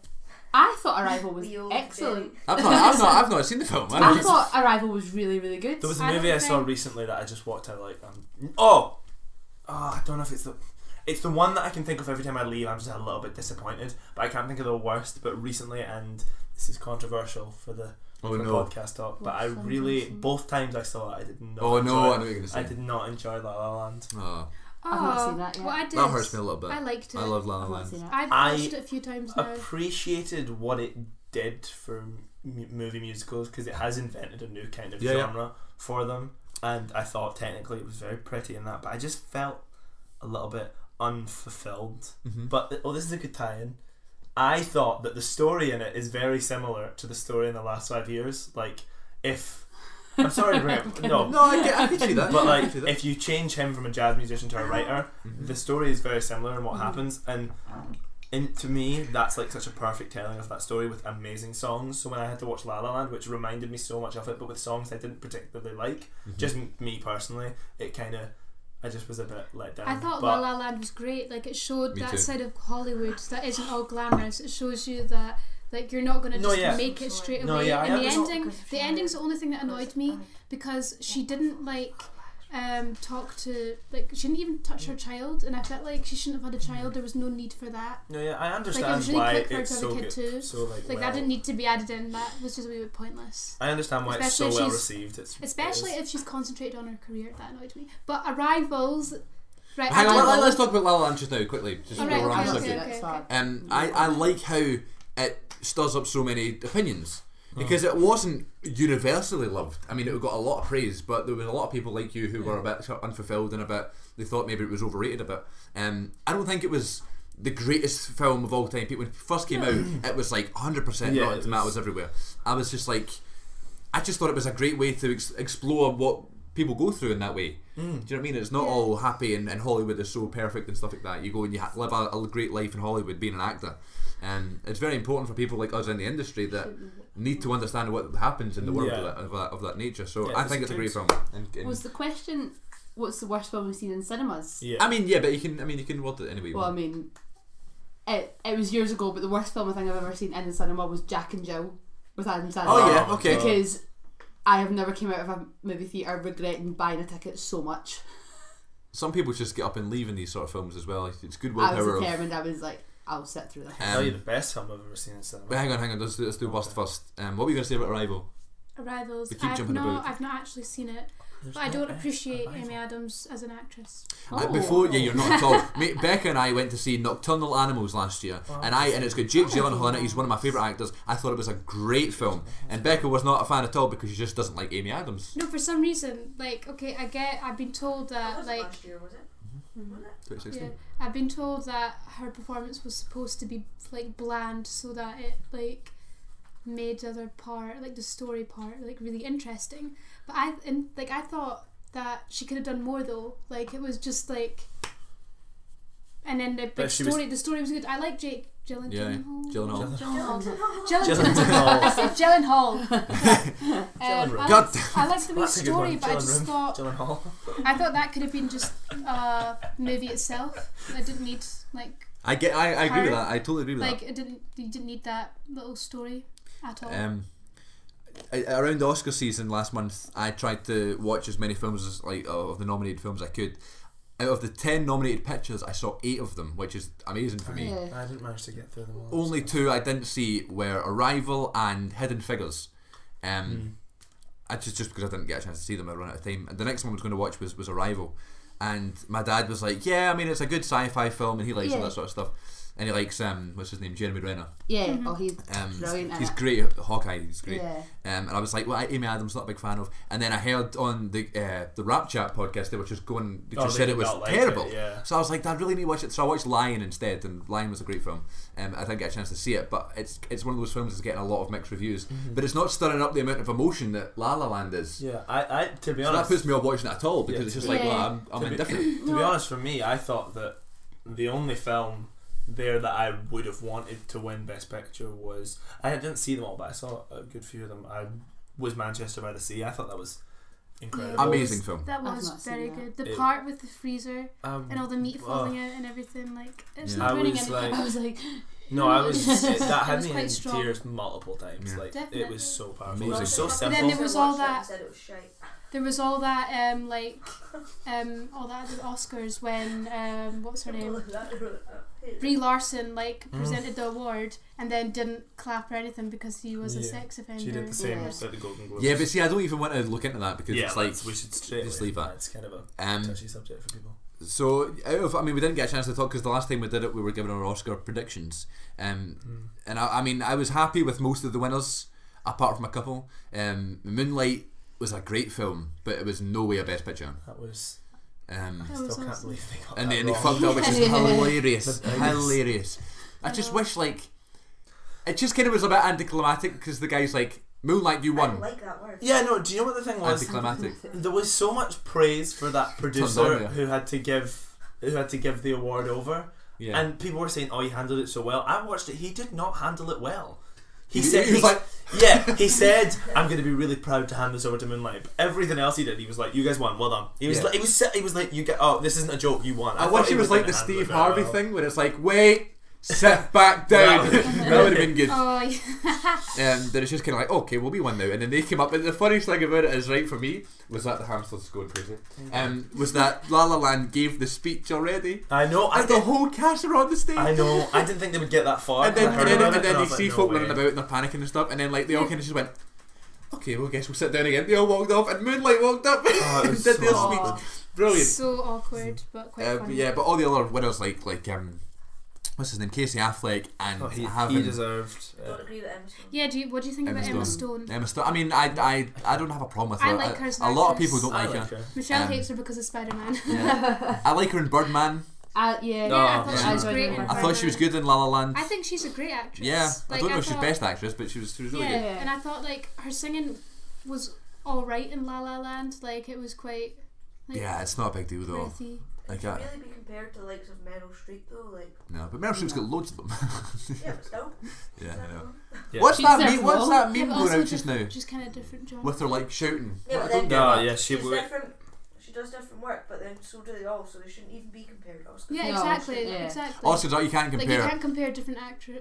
I thought Arrival was The old excellent. I've not seen the film. I thought Arrival was really, really good. There was a I movie don't I saw think- recently that I just walked out like, I don't know if it's the one that I can think of every time I leave. I'm just a little bit disappointed, but I can't think of the worst. But recently, and this is controversial for the podcast talk, but I sounds really awesome. both times I saw it, I did not. Oh no, I enjoy know it. what you're going to say. I did not enjoy La La Land. Oh, I've not seen that yet. What I did, that hurts me a little bit. I liked it. I love La La I've not Land. seen it. I've I watched it a few times now. Appreciated what it did for movie musicals because it has invented a new kind of Yeah, yeah. genre for them, and I thought technically it was very pretty in that, but I just felt a little bit unfulfilled. Mhm. But this is a good tie-in. I thought that the story in it is very similar to the story in the last 5 years. Like, if I'm sorry to bring it, no, No, I can see that. but I can like see that. if you change him from a jazz musician to a writer, Mhm. the story is very similar in what happens, and to me that's like such a perfect telling of that story with amazing songs. So when I had to watch La La Land, which reminded me so much of it, but with songs I didn't particularly like, just me personally, it kind of, I just was a bit let down. I thought but La La Land was great. Like it showed Me that too. side of Hollywood that isn't all glamorous. It shows you that like you're not gonna No, just yeah. make it straight No, away. yeah, I and the understand. ending, the ending's the only thing that annoyed me because she didn't like. talk to, like, she didn't even touch her child, and I felt like she shouldn't have had a child. There was no need for that. No, yeah, I understand Like, it was really why quick for her it's to have so a kid good. too. So Like, that didn't need to be added in. That was just a wee bit pointless. I understand why it's so Especially if well she's- received. Especially if she's concentrated on her career. That annoyed me. But Arrivals... Right, Hang on, Arrivals- let's talk about La La Land just now, quickly. Just Alright, while we're on the okay, subject. okay. I like how it stirs up so many opinions. Because it wasn't universally loved. I mean, it got a lot of praise, but there was a lot of people like you who were a bit sort of unfulfilled and a bit, they thought maybe it was overrated a bit. I don't think it was the greatest film of all time. When it first came out, it was like 100% Rotten Tomatoes everywhere. I was just like, I just thought it was a great way to explore what people go through in that way. Do you know what I mean? It's not all happy and Hollywood is so perfect and stuff like that. You go and you live a great life in Hollywood being an actor. And it's very important for people like us in the industry that need to understand what happens in the world of that nature. So I think it's a great film. Was the question, what's the worst film we've seen in cinemas? Yeah. I mean, yeah, but you can word it anyway. Well, I mean, it was years ago, but the worst film I think I've ever seen in the cinema was Jack and Jill with Adam Sandler. Oh yeah, okay. Because I have never came out of a movie theatre regretting buying a ticket so much. Some people just get up and leave in these sort of films as well. It's good I willpower. was determined. I was like, I'll sit through this. I'll tell you the best film I've ever seen in cinema. But hang on, let's do Bust first. What were you going to say about Arrival? Arrivals. We keep jumping about. I've not actually seen it, but I don't appreciate Amy Adams as an actress. You're not at all. Mate, Becca and I went to see Nocturnal Animals last year, and it's got Jake Gyllenhaal in it. He's one of my favourite actors. I thought it was a great film, and Becca was not a fan at all because she just doesn't like Amy Adams. No, for some reason, like, okay, I've been told that, That was like, last year, was it? Was it? 2016. I've been told that her performance was supposed to be like bland, so that it like made the other part, like the story part, like really interesting. But I thought that she could have done more though. Like it was just like, and then the story was good. I like Jake Gyllenhaal. I said Gyllenhaal. I liked the wee story, but I just thought I thought that could have been just a movie itself. I didn't need like. I agree with that. I totally agree with like, that. You didn't need that little story at all. Around the Oscar season last month, I tried to watch as many films as of the nominated films I could. Out of the 10 nominated pictures, I saw 8 of them, which is amazing for me. I didn't manage to get through them all. Only 2 I didn't see were Arrival and Hidden Figures. I just because I didn't get a chance to see them, I ran out of time. And the next one I was going to watch was Arrival, and my dad was like, "Yeah, I mean it's a good sci-fi film, and he likes all that sort of stuff." And he likes what's his name, Jeremy Renner. Yeah, he's brilliant. He's great at Hawkeye. He's great. Yeah. And I was like, well, Amy Adams not a big fan of. And then I heard on the Rap Chat podcast they were just going. They just said it was terrible. So I was like, I really need to watch it. So I watched Lion instead, and Lion was a great film. I didn't get a chance to see it, but it's one of those films that's getting a lot of mixed reviews. But it's not stirring up the amount of emotion that La La Land is. Yeah, I to be so honest, that puts me off watching it at all because it's just like, well, I'm indifferent. To be honest, for me, I thought that the only film there that I would have wanted to win Best Picture was, I didn't see them all, but I saw a good few of them. Was Manchester by the Sea. I thought that was incredible. Amazing film. That was very good. The part with the freezer and all the meat falling out and everything, like it's not ruining anything. I was like, no, I was that had was me quite in strong. tears multiple times. Yeah. Like Definitely. it was so powerful. Amazing. It was so But simple. then there was all that. Said it was shite. There was all that all that at the Oscars when what's her name? Brie Larson presented the award and then didn't clap or anything because he was a sex offender. She did the same at the Golden Globes. Yeah, but see, I don't even want to look into that because it's like we should straight just away. leave that. It's kind of a touchy subject for people. So, we didn't get a chance to talk because the last time we did it, we were giving our Oscar predictions. And I was happy with most of the winners, apart from a couple. Moonlight was a great film, but it was no way a Best Picture. That was. I still can't awesome. believe they got and that they wrong. fucked up, which is hilarious. Hilarious. I just wish, it just kind of was a bit anticlimactic because the guy's like, Moonlight, you I won. don't like that word. Yeah, no. Do you know what the thing was? Anticlimactic. There was so much praise for that producer Turned on, yeah. who had to give the award over, Yeah. and people were saying, "Oh, he handled it so well." I watched it. He did not handle it well. He was said, like, he said, "I'm going to be really proud to hand this over to Moonlight." But everything else he did, he was like, "You guys won, well done." He was Yeah. like, he was like, "You get, oh, this isn't a joke, you won." I wish it was like the Steve Harvey thing where it's like, wait, sit back down. That would have been good. Oh, yeah. Then it's just kind of like, okay, we'll be one now, and then they came up. And the funniest thing about it is, right, for me, was that the hamster's going crazy. Was that La La Land gave the speech already? I know. And the whole cast are on the stage. I know. I didn't think they would get that far. And then, I heard about it, you I was see like, folk no running way. about and they're panicking and stuff, and then like they all kind of just went, okay, well, I guess we'll sit down again. They all walked off, and Moonlight walked up Oh, it and was did so their awkward. speech. Brilliant. So awkward, but quite But funny. yeah, but all the other winners like what's his name, Casey Affleck, and Oh, he having deserved. Don't agree with Emma Stone. Yeah, what do you think about Emma Stone? Emma Stone. I mean, I don't have a problem with her. I like her as an a lot of actress. people don't I like her. Michelle hates her because of Spider-Man. Yeah. I like her in Birdman. Yeah. Yeah, No, I thought yeah. she was great in I thought she was good in La La Land. I think she's a great actress. Yeah, Like, I don't know if she's thought- best actress, but she was really yeah, good. and I thought like her singing was alright in La La Land. Like it was quite. Like, Yeah, it's not a big deal though. breathy. Like Can that. really be compared to the likes of Meryl Streep though, like No, but Meryl Streep's got loads of them. yeah, but still. Yeah, I know. Yeah. What's She's that there meme? for What's all. that Yeah, meme but going also out just now? Just kind of different genre. With her like shouting. Yeah, I but don't then- get No, that. yeah, she She's would. different. She does different work, but then so do they all, so they shouldn't even be compared. Oscars. Yeah, No, exactly. yeah. Exactly. Also, you can't like compare. you can't compare different actors.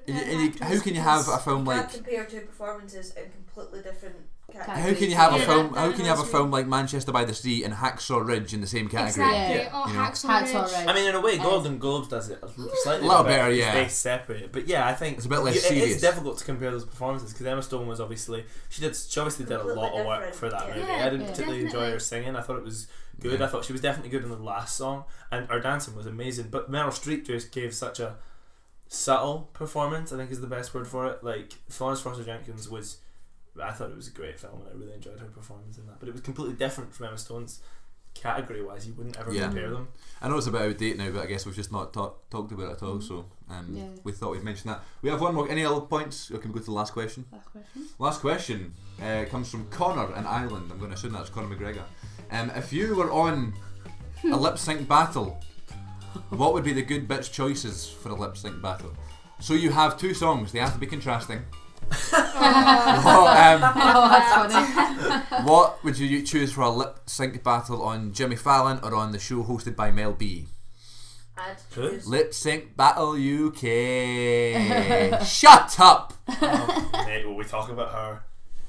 How can you have a film You can't like? compare two performances in completely different categories. How can you have a Yeah, film? that- How that can you have a was film like Manchester by the Sea and Hacksaw Ridge in the same category? Exactly. Yeah. Oh, You know. Hacksaw Hacksaw Ridge. Ridge. I mean, in a way, Golden Globes does it slightly A little better, yeah. They separate it, but yeah, I think It's a bit less it serious. is difficult to compare those performances because Emma Stone was obviously she obviously did a Completely lot of work different, for that yeah. movie. Yeah, I didn't yeah. particularly enjoy her Definitely. singing. I thought it was good. Yeah. I thought she was definitely good in the last song, and her dancing was amazing. But Meryl Streep just gave such a subtle performance. I think is the best word for it. Like Florence Foster Jenkins was. I thought it was a great film and I really enjoyed her performance in that. But it was completely different from Emma Stone's category wise. You wouldn't ever Yeah. compare them. I know it's a bit out of date now, but I guess we've just not talked about it at all. So Yeah. we thought we'd mention that. We have one more. Any other points? Or can we go to the last question? Last question. Last question comes from Connor in Ireland. I'm going to assume that's Conor McGregor. If you were on a lip sync battle, what would be the good bitch choices for a lip sync battle? So you have two songs. They have to be contrasting. Oh, that's funny. What would you choose for a lip sync battle on Jimmy Fallon or on the show hosted by Mel B? I'd Who? choose. Lip Sync Battle UK. Shut up! Mate, will we talk about her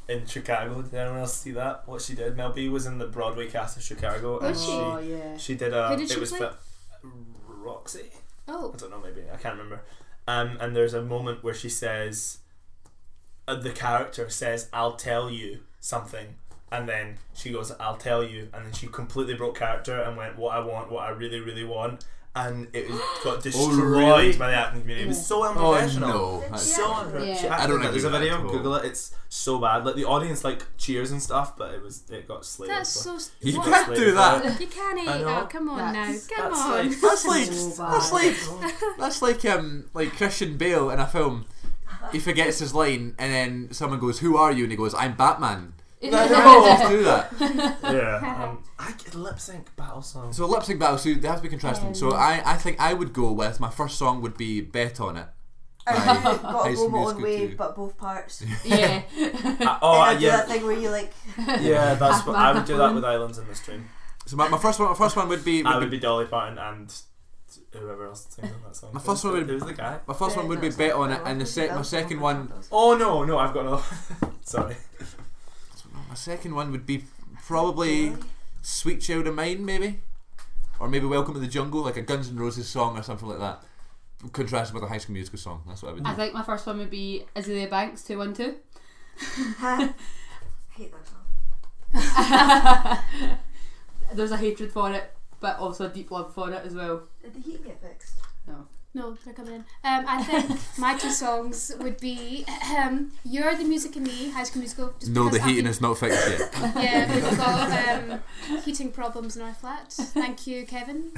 in Chicago? Did anyone else see that? What she did? Mel B was in the Broadway cast of Chicago, and Was she? Oh yeah. she did Who did she it was play? Roxy. Oh. I don't know, maybe I can't remember. And there's a moment where she says, the character says, "I'll tell you something," and then she goes, "I'll tell you," and then she completely broke character and went, "What I want, what I really, really want." And it got destroyed really? by the acting community. It was so Oh unprofessional. no. Did That's- she So actually? unprofessional. Yeah. She I acted don't like- there's a agree with video. that at all. Google it. It's so bad. Like the audience like cheers and stuff, but it got slayed. That's so. You what? can't do that. You can't eat. I know. Oh, come on That's- now. Come that's on. like- That's like So that's bad. like Christian Bale in a film. He forgets his line and then someone goes, "Who are you?" and he goes, "I'm Batman." You can't just do that. Yeah. I get lip sync battle song. So lip sync battle, so they have to be contrasting. So I think I would go with my first song would be "Bet on It." Got High to School go my own Musical way, 2. but both parts. Yeah. And do yeah, that thing where you like. yeah. That's what I would do that with Islands in the Stream. So my first one would be. I would be Dolly Parton and whoever else sings on that song. My first one would- Who's the guy? My first one would be "Bet on It," and my second one. Oh no, I've got another. Sorry. My second one would be probably "Sweet Child of Mine," maybe, or maybe "Welcome to the Jungle," like a Guns N' Roses song or something like that. Contrasted with a High School Musical song. That's what I would do. I think my first one would be Azalea Banks 212. I hate that song. There's a hatred for it, but also a deep love for it as well. Did the heat get fixed? No, they're coming in. I think my two songs would be "You're the Music and Me," High School Musical. Just No, because the heating I've is not fixed yet. been- Yeah, we've got heating problems in our flat. Thank you, Kevin.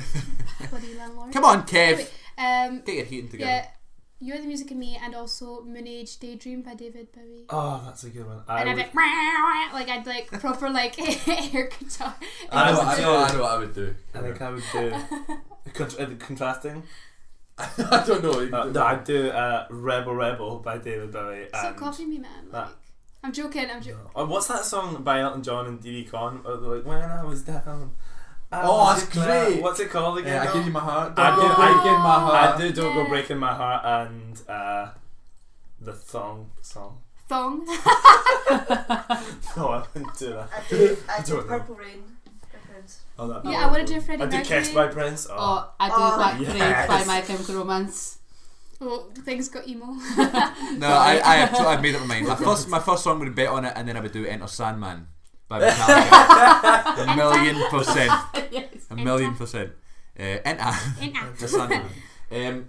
Bloody landlord. Come on, Kev. Anyway, Get your heating together. yeah, "You're the Music and Me," and also "Moon Age Daydream" by David Bowie. Oh, that's a good one. And I'd like I'd like proper like air guitar. I know what I would do. I think I would do contrasting. I don't know. No, I'd do Rebel Rebel by David Bowie. So And coffee me, man. that- Like, I'm joking. I'm joking. Oh, what's that song by Elton John and Diddy Kong? They're like, when I was down. Oh, that's great. What's it called again? I give you my heart. I Don't give- go breaking my heart. I do Don't Go Yeah. Breaking My Heart and the Thong song. Thong. No, I wouldn't do that. I do don't know. Purple Rain. Reference. Oh, that'd be Yeah, I want to horrible. do Freddie I do Mercury. Kissed by Prince. Oh, I do Oh, Black Parade yes. by My Chemical Romance. Oh, things got emo. No, I've made up my mind. My first song would bet on it, and then I would do Enter Sandman by Metallica. A million percent. Yes. A million percent. Enter. The Sandman.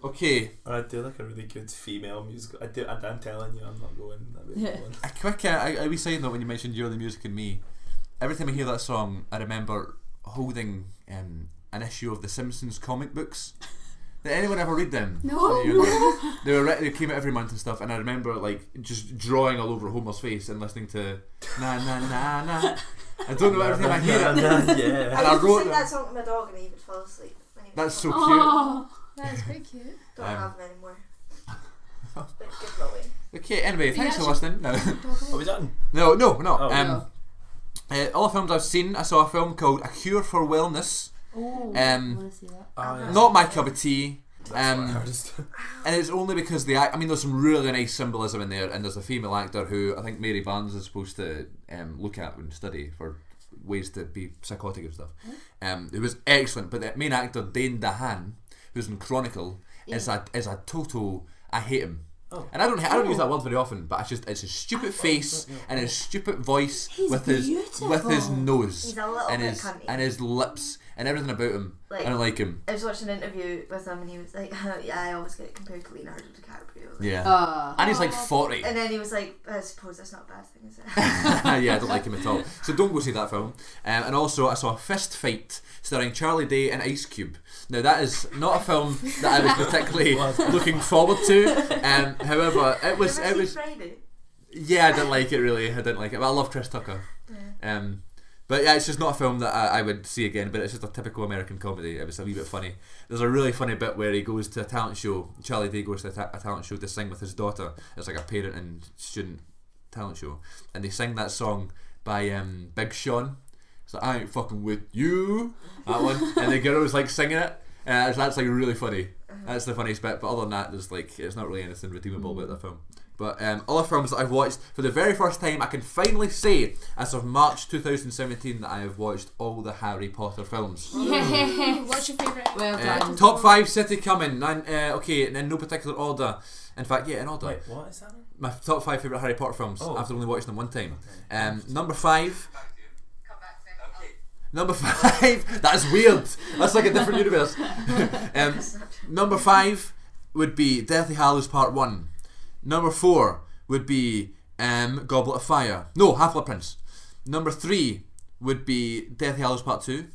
Okay. Or I'd do like a really good female musical. I'm telling you, I'm not going. Yeah. A quick, I was saying that when you mentioned You're the Music and Me, every time I hear that song, I remember holding an issue of the Simpsons comic books. Did anyone ever read them? No. They came out every month and stuff, and I remember like just drawing all over Homer's face and listening to na na na na. I don't know every time I hear it. Yeah. And I I used to wrote sing them. that song to my dog and he would fall asleep. when he was That's so asleep. cute. Oh, that is quite cute. Don't Um, have them anymore. But give them away. Okay, anyway, thanks for actually- listening. No. Are we done? No. Oh, no. All the films I've seen, I saw a film called A Cure for Wellness. Oh, Um, I want to see that. Oh, yeah. Not my cup of tea. That's what I heard. And it's only because there's some really nice symbolism in there, and there's a female actor who I think Mary Barnes is supposed to look at and study for ways to be psychotic and stuff. It was excellent, but the main actor Dane DeHaan, who's in Chronicle, is a total. I hate him. Oh. And I don't use that word very often, but it's his stupid face and his stupid voice with his nose He's a little and bit his cunty. and his lips and everything about him. Like- I don't like him. I was watching an interview with him and he was like, yeah, I always get compared to Leonardo DiCaprio. Yeah. And he's like 40. And then he was like, I suppose that's not a bad thing, is it? Yeah, I don't like him at all. So don't go see that film. And also, I saw A Fist Fight starring Charlie Day and Ice Cube. Now, that is not a film that I was particularly looking forward to. However, it was. Never seen Friday. Yeah, I didn't like it really. I didn't like it. But I love Chris Tucker. Yeah. But yeah, it's just not a film that I would see again. But it's just a typical American comedy. It was a wee bit funny. There's a really funny bit where he goes to a talent show. Charlie Day goes to a talent show to sing with his daughter. It's like a parent and student talent show, and they sing that song by Big Sean. It's like, I ain't fucking with you, that one, and the girl was like singing it. That's like really funny. That's the funniest bit. But other than that, there's like it's not really anything redeemable about the film. But other films that I've watched for the very first time, I can finally say as of March 2017 that I have watched all the Harry Potter films. Yeah. What's your favourite? Well done. Top 5 City Coming. Okay, in no particular order. In fact, yeah, in order. Wait, what is that? My top 5 favourite Harry Potter films Oh. after only watching them one time. Number 5. Number 5. That's weird. That's like a different universe. Number 5 would be Deathly Hallows Part 1. Number 4 would be Goblet of Fire. No, Half-Blood Prince. Number 3 would be Deathly Hallows Part 2.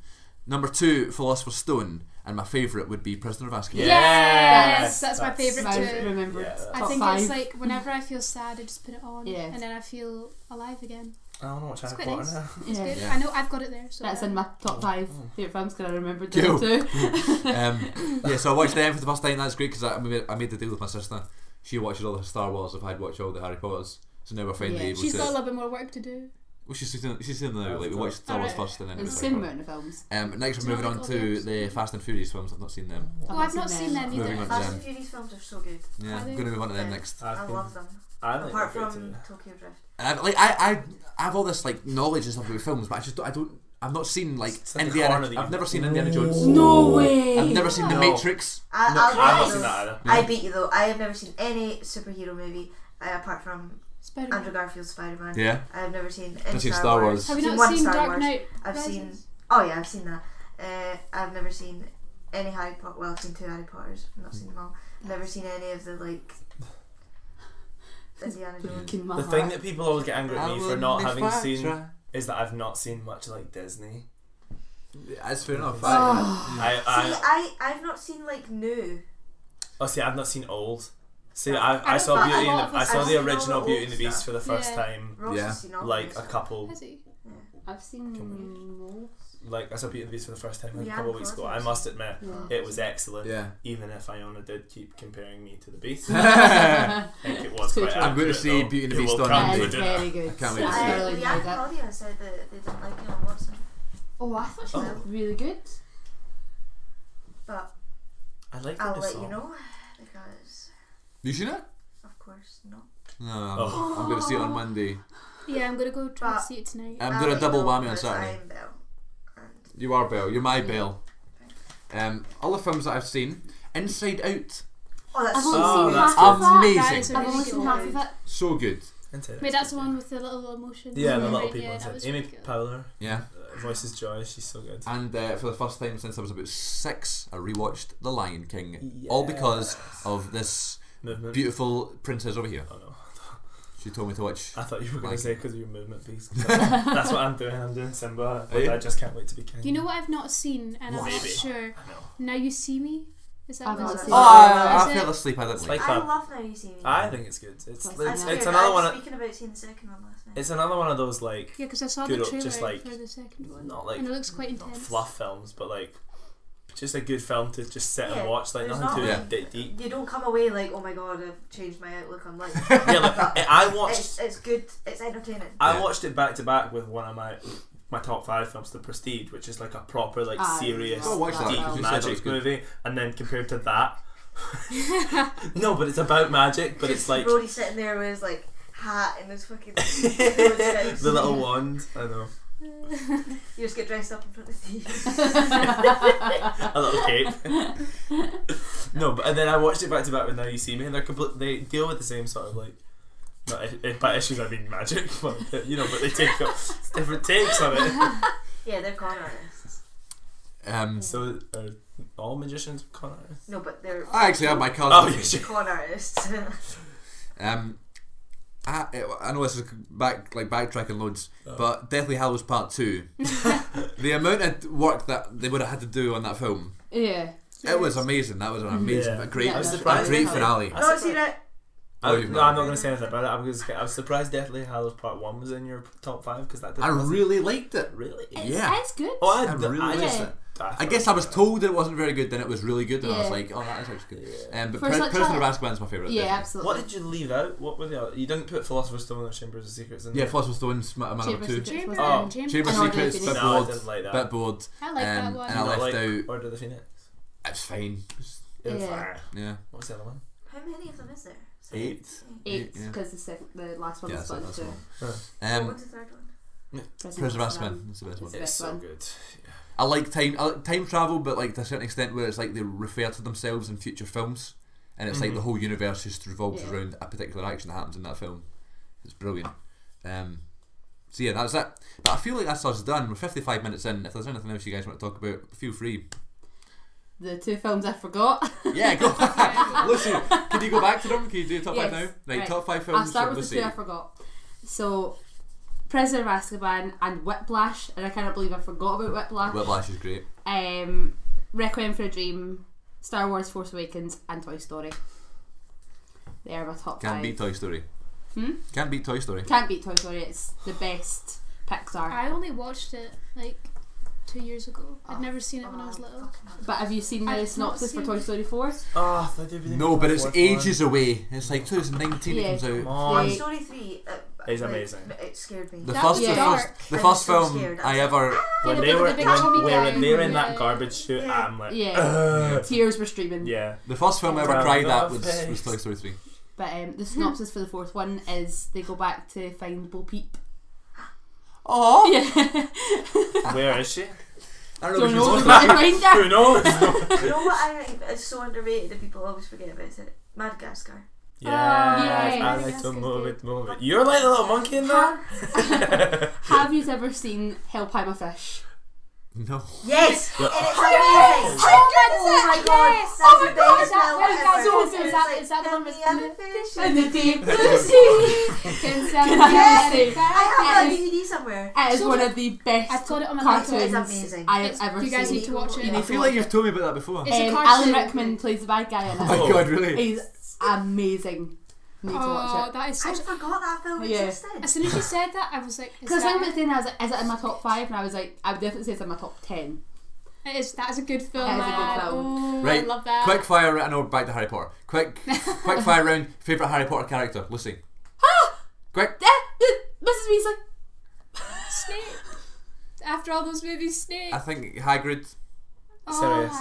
Number 2, Philosopher's Stone. And my favourite would be Prisoner of Azkaban. Yes, that's my favourite I too. remember Yeah, it. that's- I Top think 5. it's like whenever I feel sad, I just put it on, Yes. and then I feel alive again. I don't know what Harry quite Potter nice. now. It's Yeah. good. Yeah. I know I've got it there. So That's in my top 5 favourite films because I remembered Cool. them too. Yeah, so I watched them for the first time. That's great because I made the deal with my sister. She watches all the Star Wars. I'd watched all the Harry Potters. So now we're finally Yeah. able She's to. got a little bit more work to do. Well, she's seen now. Like we watched Star Wars Alright. first, and then It's we the watched same Harry amount of films. Potter. Next Do we're you moving like on all to those? the Fast and Furious films. I've not seen them. Oh, I've not seen them Moving either. on to Fast them. and Furious films are so good. Yeah, Are I'm they? going to move on to them Yeah. next. I love them. I like Apart them from too. Tokyo Drift. And I have all this like knowledge and stuff about films, but I've not seen like It's like the Indiana. corner that I've you- never seen Indiana Jones. No way! I've never seen The No. Matrix. I'll No, I've beat not you seen though. that either. I beat you though. I have never seen any superhero movie apart from Spider-Man. Andrew Garfield's Spider-Man. Yeah. I have never seen any I've seen Star Star Wars. Wars. Have you I've not one seen Star Dark Wars. Knight? I've Rises? seen. Oh yeah, I've seen that. I've never seen any Harry Potter. Well, I've seen 2 Harry Potters. I've not seen them all. I've never seen any of the like Indiana Jones. Breaking my The heart. thing that people always get angry at me for not having seen Right. is that I've not seen much like Disney. That's fair enough. I've not seen like new. See, I've not seen old. See, I I saw don't- Beauty a and lot of I us saw have the seen all original the Beauty old and the Beast stuff. for the first Yeah. time, Ross Yeah. has seen all like those. a couple. Has he? I've seen most. Like I saw Beauty and the Beast for the first time like a Yeah, couple of weeks ago. I must admit, Yeah. it was excellent. Yeah. Even if Iona did keep comparing me to the Beast, I'm I think it was It's quite true. going to accurate, see though. Beauty and the You Beast will on come That to is dinner. very good. I can't wait to I see it. really The enjoyed that. audience said that they didn't like it on Watson. Oh, I thought she looked really good. But I like I'll the let song. you know because, You seen it? of course, not. No, Oh. I'm going to see it on Monday. Yeah, I'm gonna go try But- to see it tonight. I'm I'll doing a let you double know whammy on because Saturday. I'm Belle. And You are Belle. You're my Belle. All the films that I've seen, Inside Out, oh, that's I've so only seen that's half of that. amazing. That is a I've really only good seen one. half of it. so good. Wait, that's the one with the little emotions. Yeah, the Right, little people. yeah, that inside. was Amy really good. Powler, Yeah. voices Joy. She's so good. And for the first time since I was about 6, I rewatched The Lion King. All because of this Movement. beautiful princess over here. Oh no. She told me to watch. I thought you were going Lion to say because of your movement piece. That's what I'm doing. I'm doing Simba. But I just can't wait to be king. You know what I've not seen, and I'm not Maybe. sure. I know. Now You See Me? Is that I've what not it's seen called? I Is fell it? asleep. I didn't It's like. like I that. love Now You See Me. I think it's good. I'm It's scared. another I one. was speaking about seeing the second one last night. It's another one of those like Yeah, because I saw Good the old- trailer just like- for the second one. not like and it looks quite not intense. fluff films, but like just a good film to just sit Yeah, and watch. Like there's nothing not too like- deep. You don't come away like, oh my god, I've changed my outlook on life. Yeah, like, But I watched. it's good. It's entertaining. I Yeah. watched it back to back with one of my top 5 films, The Prestige, which is like a proper like I serious Oh, watch that, deep 'cause you said that was magic good. movie, and then compared to that, no, but it's about magic, but it's like Brody sitting there with his like hat and his fucking the little wand. I know. You just get dressed up in front of the TV. A little cape. No, but and then I watched it back to back with Now You See Me, and they deal with the same sort of like. Not by issues I mean magic, but but they take different takes on it. Yeah, they're con artists. So are all magicians con artists? No, but they're I actually have my Oh, cousin. yes, you- con artists. I know this is backtracking loads, but Deathly Hallows Part 2. The amount of work that they would have had to do on that film, Yeah. it was amazing. That was an amazing, Yeah. a great, Yeah, I was that's surprised. a great right. finale. I Not seen it. Oh, you've No, not. I'm not going to say anything about it. I was surprised Deathly Hallows Part 1 was in your top 5 because that I wasn't- really liked it. really. Yeah. It's good. Oh, I really liked yeah. it. I guess I was told that it wasn't very good, then it was really good, and I was Yeah. like, oh, that is actually good. But For such Prisoner a- of Azkaban's my favourite. Yeah, definitely. absolutely. What did you leave out? What were the other? You didn't put Philosopher's Stone or Chambers of Secrets in Yeah, there? Philosopher's Stone's my Chamber number 2. Secrets Chamber, was Oh, Chamber. Chamber And Order of Secrets, the bit Phoenix. No, I bored, didn't like that. bit bored. I like that And one. I Not left like out. Order of the Phoenix. It's fine. It was Yeah. fine. Yeah. What was the other one? How many of them is there? 8. 8 yeah. because the last one Yeah, was so split that's into one. What's the third one? Prisoner of Azkaban. That's the best one. It's the It's best so one. good. I like time travel, but like to a certain extent where it's like they refer to themselves in future films, and it's like the whole universe just revolves Yeah. around a particular action that happens in that film. It's brilliant. So yeah, that's it. But I feel like that's us done. We're 55 minutes in. If there's anything else you guys want to talk about, feel free. The 2 films I forgot. Yeah, go. Lucy, can you go back to them? Can you do top 5 now? Yes. Right, top 5 films. I'll start from with the Lucy. 2 I forgot. So, Prisoner of Azkaban and Whiplash, and I cannot believe I forgot about Whiplash. Whiplash is great. Requiem for a Dream, Star Wars Force Awakens, and Toy Story. They are my top 5. Can't beat Toy Story. Hmm? Can't beat Toy Story. Can't beat Toy Story, it's the best Pixar. I only watched it like 2 years ago. I'd never seen it when I was little. But have you seen the I've not synopsis for seen Toy it. Story 4? Oh, they did No, but it's ages away. It's like 2019 Yeah. it comes Come out. on. They- Story 3 Is like, amazing. It scared me. The That first, was the dark. first, the I first was so film scared. I ever. When Yeah, they the were big when chubby they're guy. in that Yeah. garbage chute, Yeah. I'm like, Yeah. Tears were streaming. yeah. The first film I ever Round cried at of was face. Toy Story 3. But the synopsis for the 4th one is they go back to find Bo Peep. Oh, Yeah. Where is she? I don't know. Don't If know she's what to find her. Who knows? You know what I think is so underrated that people always forget about it? Madagascar. Yeah, yes. I like to move it, move it. You're like the little monkey in there. Have you ever seen Help I'm a Fish? No. Yes! Yeah. And it's amazing! Oh my god! Yes. That's the Is best that- film wait, guys, ever. is And that- it's is that the one with "Help me, the I'm a fish." In the deep blue sea. Can Yes! say I have It a is- DVD somewhere. It is So one the- of the best I've got it on my laptop. cartoons It's amazing. I have It's- ever you guys seen. need to watch it. You I need feel to like watch you've it. told me about that before. It's a Alan cartoon. Rickman plays the bad guy in Oh my it. god, really? He's amazing. Need to Oh, watch it. that is I such. forgot that film Yeah. existed. As soon as you said that, I was like, is Because I that? was saying, I was like, is it in my top 5? And I was like, I would definitely say it's in my top 10. It is. That is a good film. It is a good man. film. Oh, Right, I love that. quick fire. I know. Back to Harry Potter. Quick fire round. Favorite Harry Potter character, Lucy. Quick. Mrs. Weasley. Snape. After all those movies, Snape. I think Hagrid. Oh, Sirius.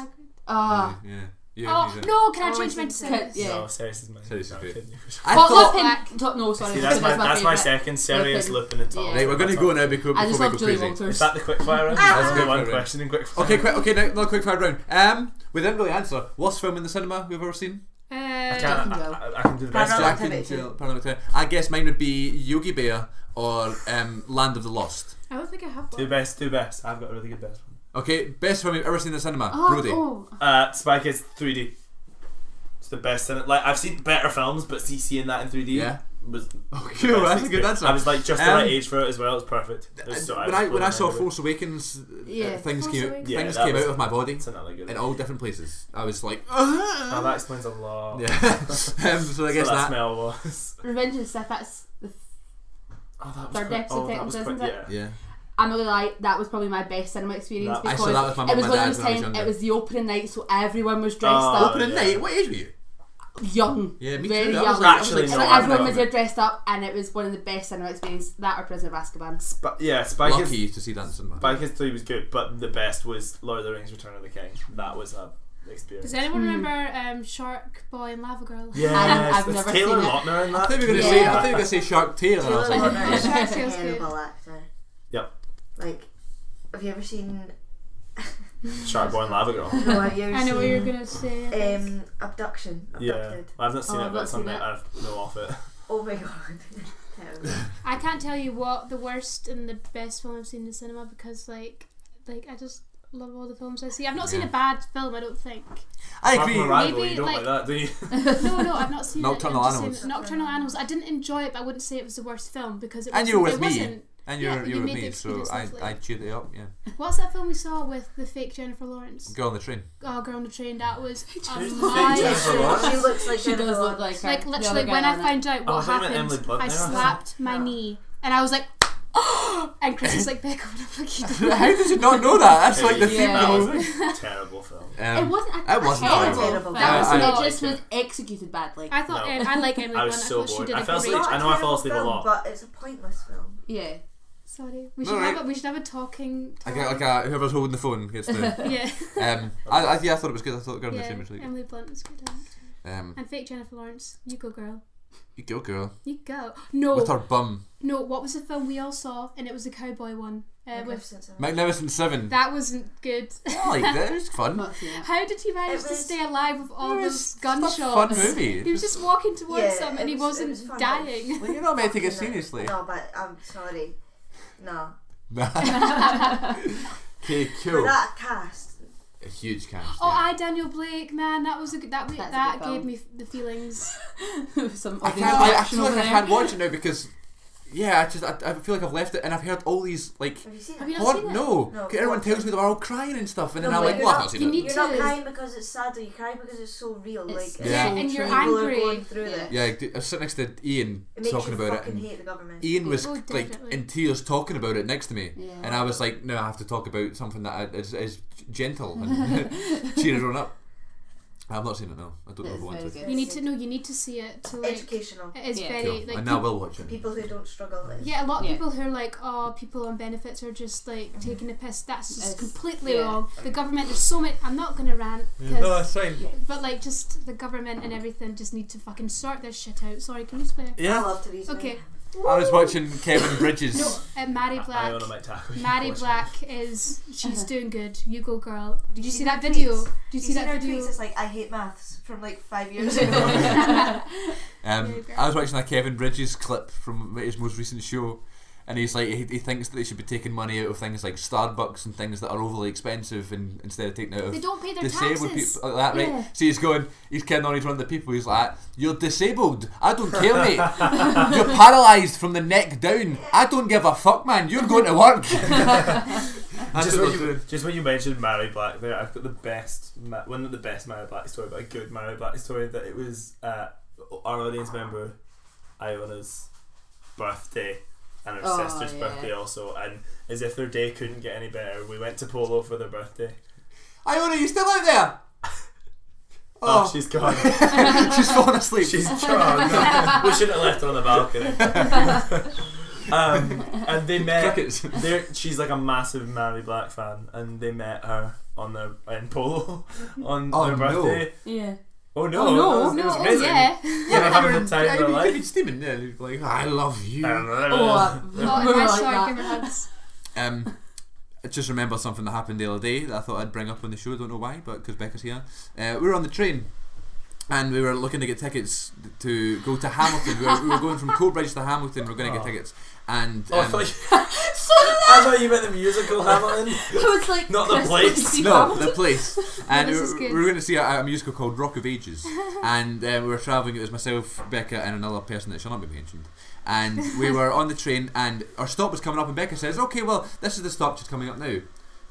Hagrid. Yeah. Oh no! Can I change mine to Sirius? Yeah. No, Sirius is mine. Sirius is No, I'm great. kidding you. I Well, thought. Lupin. No, sorry. See, that's my favourite. second. Sirius, Lupin, and Tom. Yeah. Right, we're going to go now before I just we love go Julie crazy. Walters. Is that the quickfire round? That's That's the the one quickfire question in quickfire. Okay, another quick fire round. We didn't really answer. Worst film in the cinema we've ever seen? I Joe. can do the best. Paranormal Jack and Activity. Jill, Paranormal Activity. I guess mine would be Yogi Bear or Land of the Lost. I don't think I have Two one. best. I've got a really good best one. Okay, best film we've ever seen in the cinema. Oh, Brody. Spy Kids 3D. It's the best in it. Like, I've seen better films, but seeing that in 3D Yeah. was Oh, the cool. best That's a good experience. answer. I was like just the right age for it as well. It was perfect. It was so, When I saw blown away. Force Awakens, Yeah, things Force came Awakens. Yeah, things that came was- out of my body It's another good in one. all different places. I was like, Oh, that explains a lot. yeah. So I guess So that that. smell was. Revenge of the Sith. That's the Oh, that was Third quick. episode, Oh, that technically, was isn't quick. it? Yeah. Yeah. I'm not gonna lie, that was probably my best cinema experience That- I because saw that with my mum it was and one dad of those when I was times. younger. It was the opening night, so everyone was dressed Oh, up, Opening yeah. night. What age were you? young, Yeah, me very too. I young. was like- Actually, So no, I'm everyone not. was there dressed up, and it was one of the best cinema experiences. That or Prisoner of Azkaban. Spy Kids. Lucky to see that in cinema. Spy Kids 3 was good, but the best was Lord of the Rings: Return of the King. That was a experience. Does anyone remember Shark Boy and Lava Girl? Yes, I've it's never Taylor seen it. Lautner in I that. thought we were going to Yeah. say. I thought you were going to say Shark Tale. And I was Taylor like, Lautner is Shark a Tale's good. terrible actor. Yep. Like, have you ever seen? Shark Boy and Lava Girl. No, have you ever I know what you're seen? gonna say. Abduction. Yeah, Abducted. I've not seen Oh, it, I've but not it's something seen I know of it. Oh my god. Terrible. I can't tell you what the worst and the best film I've seen in the cinema because like I just love all the films I see. I've not seen a bad film, I don't think. I Apart agree. from Arrival, Maybe, you don't like- like that, do you? No, I've not seen Nocturnal it. I'm just Animals. saying Nocturnal Animals. I didn't enjoy it, but I wouldn't say it was the worst film because it And wasn't. you were with it me. wasn't. And Yeah, you you were with made the me, so experience lovely. I cheered it up. Yeah. What's that film we saw with the fake Jennifer Lawrence? Girl on the train. Oh, Girl on the Train. That was Who's the fake amazing. Jennifer Lawrence? She looks like She Jennifer does look Lawrence. like her. Like The literally, other when guy I on it. found out Oh, I what thought you meant happened, Emily Blunt I there. slapped my knee, and I was like, "Oh!" And Chris was like, "Becca, what the fuck you doing?" How did you not know that? That's like the theme Yeah. of the whole That thing. was a terrible film. It wasn't. It wasn't terrible. terrible. That That was- was, I it just liked was executed badly. I thought No. I like Emily I Blunt. was I so thought she bored. did I a fell great asleep. Not I a know I fall terrible asleep a film, lot. but it's a pointless film. Yeah. Sorry, we No, should right. have a talking. I get like whoever's holding the phone gets the. Yeah, I thought it was good. I thought Girl on the yeah. Train was really good. Emily Blunt was good. And fake Jennifer Lawrence. You go, girl. You go, girl. You go. No, With her bum. no. What was the film we all saw? And it was the cowboy one. With Magnificent Seven. Magnificent Seven. that wasn't good. I liked it. It was fun. Not seen it. How did he manage It to was- stay alive with all It was those just a gunshots? fun movie. He was just walking towards Yeah, them, and it he was- it wasn't was fun, dying. Well, you're not meant to take it Fucking seriously. No, but I'm sorry. No. Okay, For cool. that cast, A huge cast. Oh, yeah. Daniel Blake, man, that was a good. That That's a that good gave film. me the feelings. Some I obvious can't. I action feel like over I there. can't watch it now because. Yeah, I feel like I've left it, and I've heard all these like. have you seen Have it? you not seen it? No, No, 'cause everyone watch tells it. me they're all crying and stuff, and then No, I'm but like, you're well, I've not- not seen you it. need You're to- not crying because it's sad, or you cry because it's so real. It's Like, Yeah. And you're people are angry. going through Yeah. this. Yeah, I was sitting next to Ian It makes talking you about it, fucking and hate the government. Ian was Oh, like definitely. in tears talking about it next to me, Yeah. and I was like, no, I have to talk about something that is gentle and cheer everyone up. I've not seen it. No, I don't know if I It's want very to. good. You need to know. You need to see it to like. Educational. It is Yeah. very Cool. like. And now we'll watch it. People who don't struggle. It's Yeah, a lot of Yeah. people who are like, oh, people on benefits are just like taking a piss. That's just It's- completely yeah. wrong. The government, there's so many. I'm not gonna rant, 'cause- that's fine. but like, just the government and everything just need to fucking sort this shit out. Sorry, can you swear? I Yeah, love Theresa Okay. May. I was watching Kevin Bridges. No, Maddie I Black. own a mic tackle. Maddie Black is she's doing good. You go, girl. Did you She's see that her video? tweets. Did you You see see that her video? tweets? It's like I hate maths from like 5 years ago. There you go. I was watching a Kevin Bridges clip from his most recent show, and he's like, he thinks that they should be taking money out of things like Starbucks and things that are overly expensive, and instead of taking it out of They don't pay their disabled taxes. people like that, right? Yeah. So he's kidding on in front of the people. He's like, "You're disabled. I don't care, mate. You're paralysed from the neck down. I don't give a fuck, man. You're going to work." That's Just what when, they're you, doing. just when you mentioned Mary Black there, I've got the best, well not the best Mary Black story, but a good Mary Black story, that it was our audience member Iona's birthday and her Oh, sister's yeah. birthday also, and as if their day couldn't get any better, we went to Polo for their birthday. Iona, you still out there? Oh, she's gone. She's fallen asleep. She's gone. No, we shouldn't have left her on the balcony. And they met. Crickets. She's like a massive Mary Black fan, and they met her on their in Polo on their no. birthday. Yeah. Oh no! Oh, no. It was Oh, amazing. yeah. Yeah, they're having the time of their You've life. been steaming. Yeah, you're like, I love you. Oh, we and were I like saw that. her give her hugs. I just remember something that happened the other day that I thought I'd bring up on the show. Don't know why, but because Becca's here. We were on the train and we were looking to get tickets to go to Hamilton. We were going from Coatbridge to Hamilton. We were going to get tickets, and I thought you meant the musical Hamilton. I was like, Not the Chris, place. did you see no, Hamilton? the place. And this we is good. were going to see a musical called Rock of Ages, and we were travelling. It was myself, Becca, and another person that shall not be mentioned. And we were on the train, and our stop was coming up, and Becca says, "Okay, well, this is the stop just coming up now.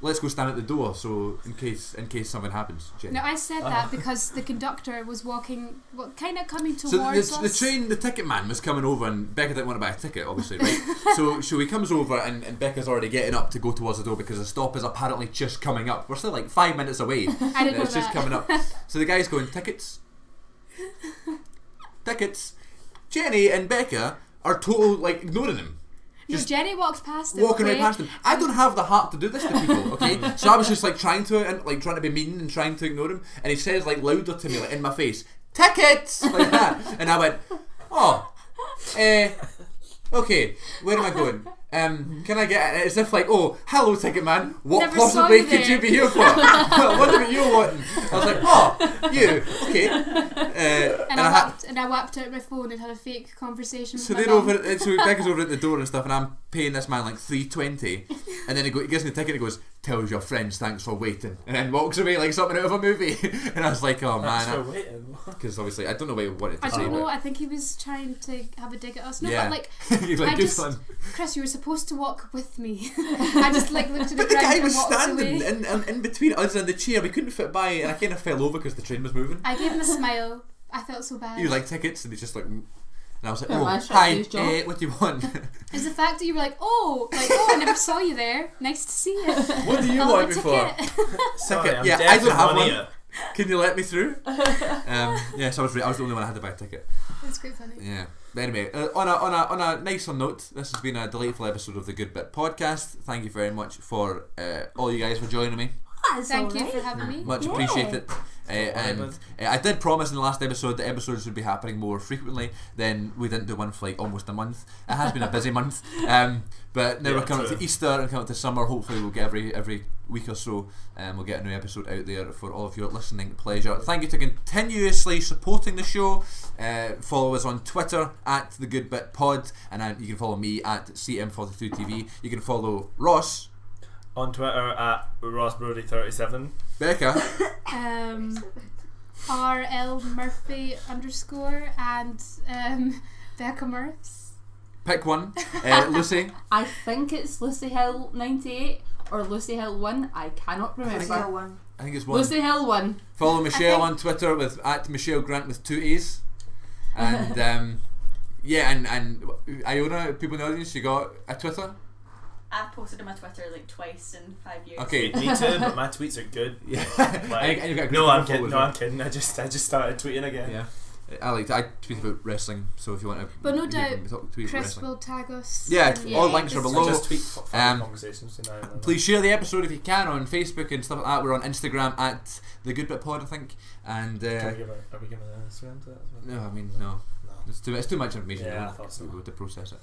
Let's go stand at the door, so in case something happens." Jenny. No, I said that because the conductor was walking, kind of coming So towards the us. train, the ticket man was coming over, and Becca didn't want to buy a ticket, obviously, right? so he comes over, and Becca's already getting up to go towards the door because the stop is apparently just coming up. We're still like 5 minutes away. I didn't know It's just that. coming up. So the guy's going, tickets. Tickets. Jenny and Becca are total, like, ignoring him. No, Just Jenny walked past him. Walking right okay? past him. I don't have the heart to do this to people, okay? So I was just like trying to be mean and trying to ignore him, and he says like louder to me, like in my face, tickets, like that, and I went, oh, okay, where am I going? Can I get it? As if like, oh, hello, ticket man. What Never saw possibly you could there. you be here for? What are you wanting? I was like, oh, you, okay. And I whapped out my phone and had a fake conversation with So my they're mum. over. So Becca's over at the door and stuff, and I'm paying this man like $3.20, and then he gives me the ticket. And he goes, "Tells your friends thanks for waiting," and then walks away like something out of a movie. And I was like, "Oh man," because obviously I don't know what he wanted to I say. don't know. but- I think he was trying to have a dig at us. No, Yeah. but like, He's like, I "Good just, fun." Chris, you were supposed to walk with me. I just like looked at the But the ground guy and was walked standing away. in between us and the chair. We couldn't fit by, and I kind of fell over because the train was moving. I gave him a smile. I felt so bad. He was like, "Tickets," and he's just like. And I was like, Yeah, "Oh, man, try to do his hi, job. what do you want?" It's the fact that you were like, oh, I never saw you there. Nice to see you. What do you I'll want have me a for? ticket. Ticket? Yeah, I don't have one. Can you let me through? Yeah, so I was the only one I had to buy a ticket. It's quite funny. Yeah. But anyway, on a nicer note, this has been a delightful episode of the Good Bit podcast. Thank you very much for all you guys for joining me. Thank you for having me. Much appreciated. And I did promise in the last episode that episodes would be happening more frequently. Then we didn't do one for like almost a month. It has been a busy month. But now we're coming up to Easter and coming up to summer. Hopefully we'll get every week or so, we'll get a new episode out there for all of your listening pleasure. Thank you to continuously supporting the show. Follow us on Twitter at The Good Bit Pod, and you can follow me at CM42TV. You can follow Ross on Twitter at RossBrody37. Becca RL Murphy _ and Becca Murphs. Pick one. Lucy. I think it's Lucy Hill 98 or Lucy Hill 1. I cannot remember. One. I think it's one. Lucy Hill 1. Follow Michelle on Twitter with at Michelle Grant with 2 A's. And yeah, and Iona, people in the audience, you got a Twitter? I've posted on my Twitter like twice in 5 years. Okay. Me too, but my tweets are good. Yeah. Like, and you've got a no, group I'm of kidding. followers, No, right? I'm kidding. I just started tweeting again. Yeah. I tweet about wrestling, so if you want to, But no you doubt, can tweet about Chris wrestling. will tag us. Yeah, and all links are it's- below. Just tweet fun conversations tonight. Please share the episode if you can on Facebook and stuff like that. We're on Instagram at The Good Bit Pod, I think. And Are we giving an Instagram to that as well? no, I mean no. It's too much information. Yeah, I I don't thought so. think we'll be able to process it.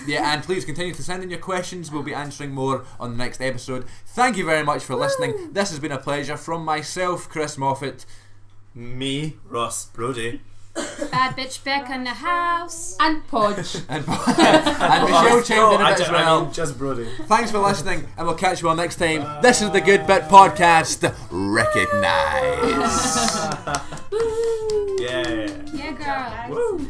Yeah, and please continue to send in your questions. We'll be answering more on the next episode. Thank you very much for listening. This has been a pleasure from myself, Chris Moffat. Me, Ross Brody. Bad bitch Becca in the house. And Podge. And Michelle chimed in a bit as well. I mean, just Brody. Thanks for listening, and we'll catch you all next time. This is the Good Bit Podcast. Recognize. Yeah. Yeah, girl. Woo.